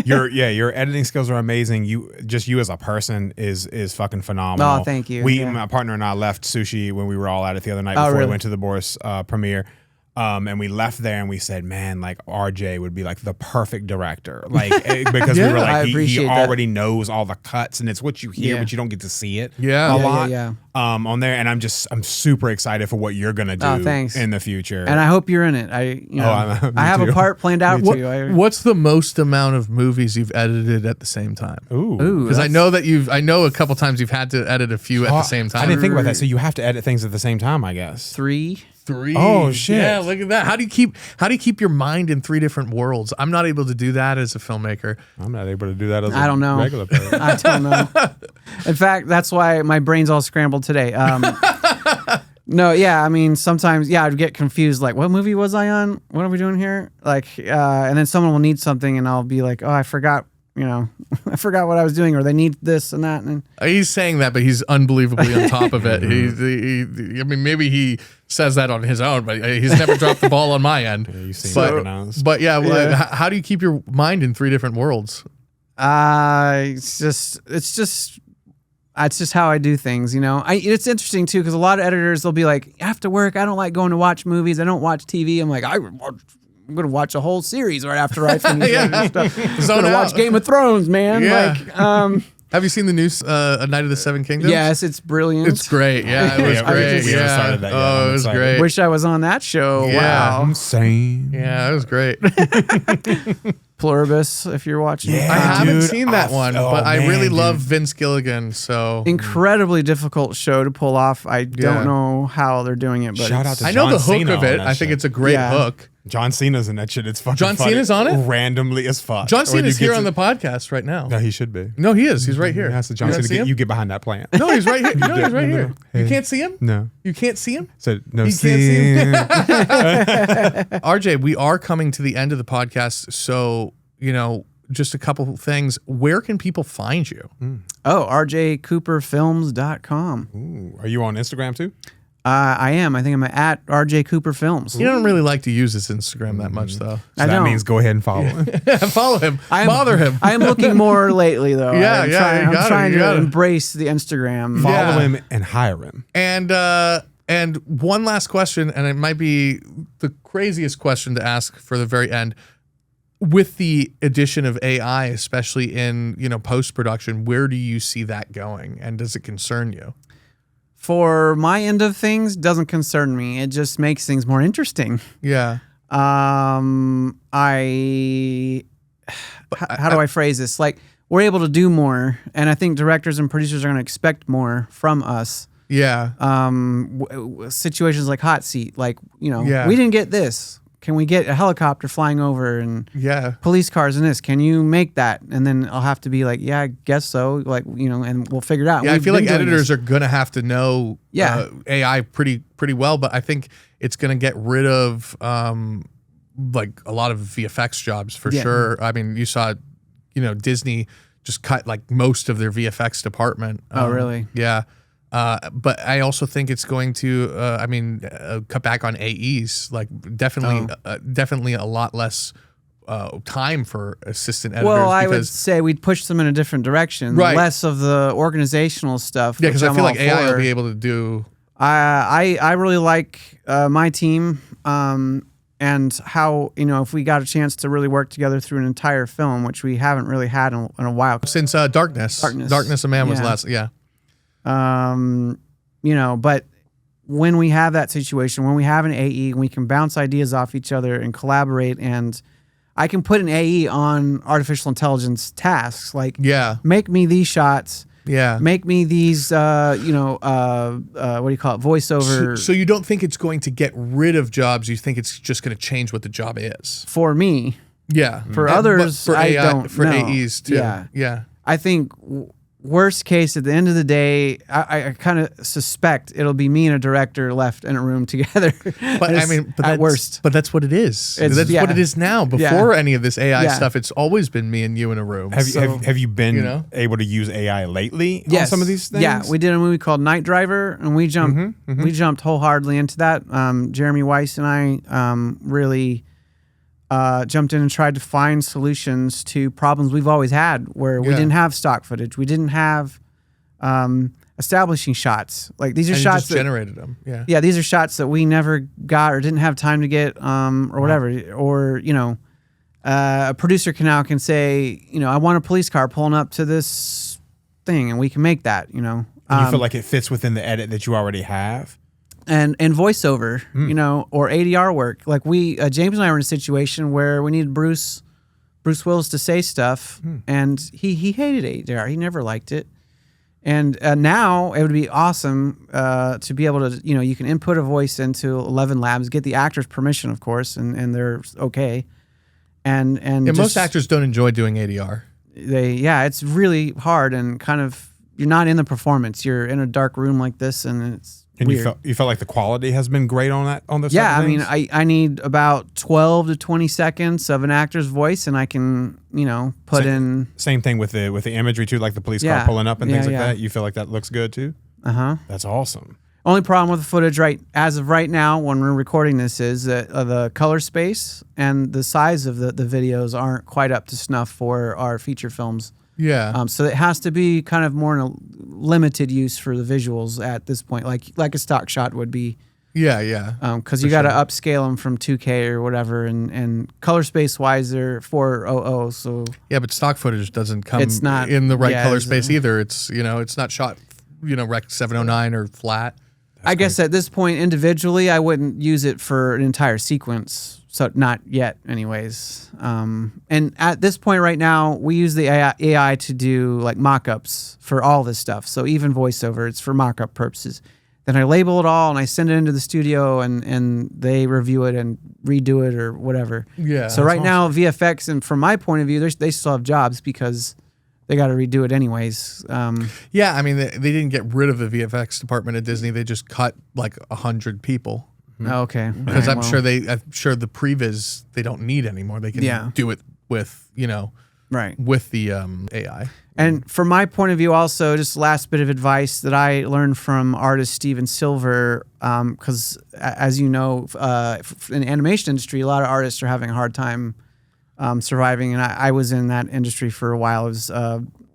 Your editing skills are amazing. You as a person is fucking phenomenal. Oh, thank you. My partner and I left Sushi when we were all at it the other night before we went to the Boris premiere. And we left there and we said, man, like RJ would be like the perfect director. Like, because we were like, he already knows all the cuts and it's what you hear, but you don't get to see it a lot on there. And I'm super excited for what you're going to do in the future. And I hope you're in it. I have a part planned out for you. What's the most amount of movies you've edited at the same time? Ooh. Because I know a couple times you've had to edit a few at the same time. I didn't think about that. So you have to edit things at the same time, I guess. 3. Oh shit! Yeah, look at that. How do you keep your mind in 3 different worlds? I'm not able to do that as a filmmaker. I'm not able to do that as I don't know. regular person. I don't know. In fact, that's why my brain's all scrambled today. No, yeah, I mean, sometimes, I'd get confused, like, what movie was I on? What are we doing here? Like, and then someone will need something, and I'll be like, oh, I forgot. I forgot what I was doing, or they need this and that. And he's saying that, but he's unbelievably on top of it. I mean, maybe he says that on his own, but he's never dropped the ball on my end. Yeah, you seem recognized. But how do you keep your mind in 3 different worlds? It's just how I do things. It's interesting too because a lot of editors they'll be like, after work, I don't like going to watch movies. I don't watch TV. I'm like, I'm going to watch a whole series right after I finish stuff. I'm going to watch Game of Thrones, man. Yeah. Have you seen the new A Night of the Seven Kingdoms? Yes, it's brilliant. It's great. Yeah, it was great. We haven't started that yet. It was great. Wish I was on that show. Yeah. Wow. Insane. Yeah, it was great. Pluribus, if you're watching. I haven't seen that one, but I really love Vince Gilligan. So incredibly difficult show to pull off. I don't know how they're doing it, but shout out to I know the hook Cena of it. I think it's a great hook. John Cena's in that shit. It's fucking John funny. Cena's on it? Randomly as fuck. John Cena's here on the podcast right now. No, he should be. No, he is. He's right here. Yeah, so John Cena, you get behind that plant. No, he's right here. No, he's right here. Hey. You can't see him? No. You can't see him? So, no, you can't see him? RJ, we are coming to the end of the podcast. So, just a couple things. Where can people find you? rjcooperfilms.com. Ooh, are you on Instagram too? I am. I think I'm at RJ Cooper Films. You don't really like to use his Instagram that much, though. So that means go ahead and follow him. Follow him. Bother him. I am looking more lately, though. Yeah, I'm trying to embrace the Instagram. Follow him and hire him. And one last question, and it might be the craziest question to ask for the very end. With the addition of AI, especially in post-production, where do you see that going, and does it concern you? For my end of things, doesn't concern me. It just makes things more interesting. Yeah. How do I phrase this? Like, we're able to do more, and I think directors and producers are going to expect more from us. Yeah. Situations like Hot Seat, like, we Yeah. didn't get this. Can we get a helicopter flying over and police cars and this? Can you make that? And then I'll have to be like, yeah, I guess so. Like, and we'll figure it out. Yeah, I feel like editors are going to have to know AI pretty well, but I think it's going to get rid of like a lot of VFX jobs for sure. I mean, you saw, Disney just cut like most of their VFX department. Oh, really? Yeah. But I also think it's going to, cut back on AEs. Like definitely a lot less time for assistant editors. Well, I would say we'd push them in a different direction. Right. Less of the organizational stuff. Yeah, because I feel like AI will be able to do. I really like my team and how, if we got a chance to really work together through an entire film, which we haven't really had in a while. Since Darkness of Man was last, but when we have that situation, when we have an AE, we can bounce ideas off each other and collaborate, and I can put an AE on artificial intelligence tasks, like make me these shots, make me these, what do you call it, voiceover. So you don't think it's going to get rid of jobs? You think it's just going to change what the job is? For me, for others, for I don't for know. AEs too. Yeah. I think. Worst case, at the end of the day, I kind of suspect it'll be me and a director left in a room together. But at worst. But that's what it is. That's what it is now. Before any of this AI stuff, it's always been me and you in a room. Have you been able to use AI lately on some of these things? Yeah, we did a movie called Night Driver, and we jumped wholeheartedly into that. Jeremy Weiss and I really jumped in and tried to find solutions to problems we've always had, where we didn't have stock footage, we didn't have establishing shots. Like, these are shots that generated them. Yeah, these are shots that we never got or didn't have time to get, or whatever. Or a producer can say, I want a police car pulling up to this thing, and we can make that. And you feel like it fits within the edit that you already have. And voiceover, or ADR work. Like James and I were in a situation where we needed Bruce Willis to say stuff, and he hated ADR. He never liked it. And now it would be awesome to be able to, you can input a voice into ElevenLabs, get the actor's permission, of course, and they're okay. And most actors don't enjoy doing ADR. It's really hard, and kind of, you're not in the performance. You're in a dark room like this, and it's. And weird. you felt like the quality has been great on this. Yeah, I mean, I need about 12 to 20 seconds of an actor's voice, and I can put in. Same thing with the imagery too, like the police car pulling up and things like that. You feel like that looks good too. That's awesome. Only problem with the footage as of right now, when we're recording this, is that the color space and the size of the videos aren't quite up to snuff for our feature films. Yeah. So it has to be kind of more in a limited use for the visuals at this point, like a stock shot would be. Yeah. Because you got to upscale them from 2K or whatever, and color space wise they're 400. So yeah, but stock footage doesn't come in the right color space either. It's it's not shot Rec 709 or flat. I guess at this point individually, I wouldn't use it for an entire sequence. So not yet, anyways. And at this point right now, we use the AI to do like mock-ups for all this stuff. So even voiceover, it's for mock-up purposes. Then I label it all and I send it into the studio, and they review it and redo it or whatever. Yeah. So right now, VFX, and from my point of view, they still have jobs because they got to redo it anyways. Yeah, I mean, they didn't get rid of the VFX department at Disney. They just cut like 100 people. Oh, okay. Because I'm sure the previs they don't need anymore. They can do it with Right. with the AI. And from my point of view, also, just last bit of advice that I learned from artist Steven Silver, because as you know, in the animation industry, a lot of artists are having a hard time surviving. And I was in that industry for a while. I was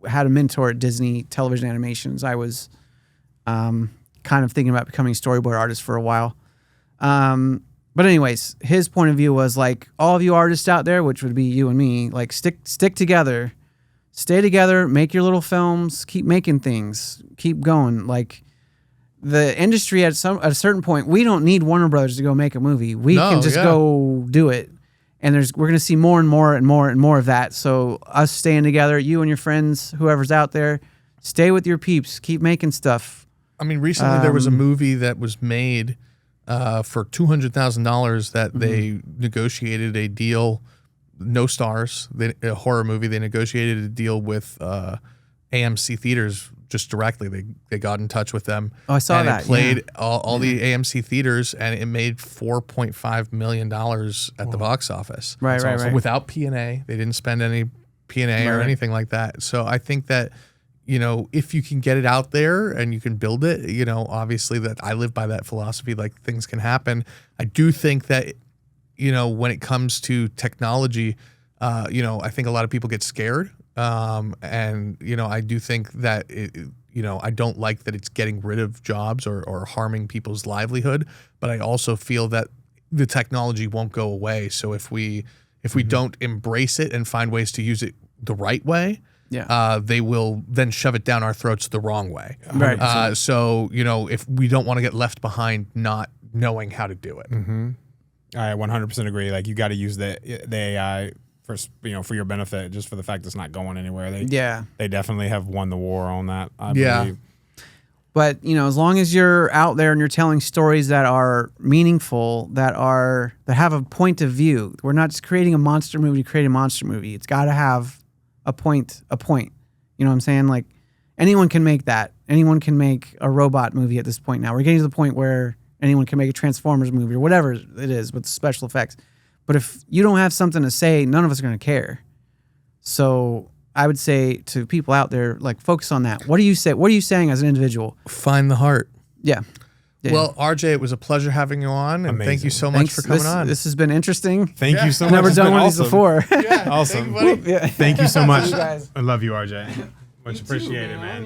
had a mentor at Disney Television Animations. I was kind of thinking about becoming a storyboard artist for a while. But anyways, his point of view was like, all of you artists out there, which would be you and me, like stick together. Stay together, make your little films, keep making things, keep going. Like the industry at a certain point, we don't need Warner Brothers to go make a movie. We can just go do it. And we're going to see more and more and more and more of that. So us staying together, you and your friends, whoever's out there, stay with your peeps, keep making stuff. I mean, recently there was a movie that was made for $200,000 that they negotiated a deal. No stars, a horror movie. They negotiated a deal with AMC theaters just directly. They got in touch with them. Oh, I saw and that. It played all the AMC theaters, and it made $4.5 million at the box office. Right. Without P&A, they didn't spend any P&A or anything like that. So I think that, you know, if you can get it out there and you can build it, you know, obviously that I live by that philosophy. Like things can happen. I do think that, you know, when it comes to technology, you know, I think a lot of people get scared. And, you know, I do think that, you know, I don't like that it's getting rid of jobs or harming people's livelihood. But I also feel that the technology won't go away. So if we don't embrace it and find ways to use it the right way, they will then shove it down our throats the wrong way. Right. So, you know, if we don't want to get left behind not knowing how to do it. Mm-hmm. I 100% agree. Like you got to use the AI for, you know, for your benefit, just for the fact it's not going anywhere. They definitely have won the war on that. I believe. But you know, as long as you're out there and you're telling stories that are meaningful, that have a point of view, we're not just creating a monster movie to create a monster movie. It's got to have a point. You know what I'm saying? Like anyone can make that. Anyone can make a robot movie at this point now. We're getting to the point where anyone can make a Transformers movie or whatever it is with special effects. But if you don't have something to say, none of us are going to care. So I would say to people out there, like, focus on that. What do you say? What are you saying as an individual? Find the heart. Yeah. Well, RJ, it was a pleasure having you on, and thank you so much for coming on. This has been interesting. Thank you so much. Never done one of these before. Yeah, awesome. Thank you so much. I love you, RJ. Much appreciated, man.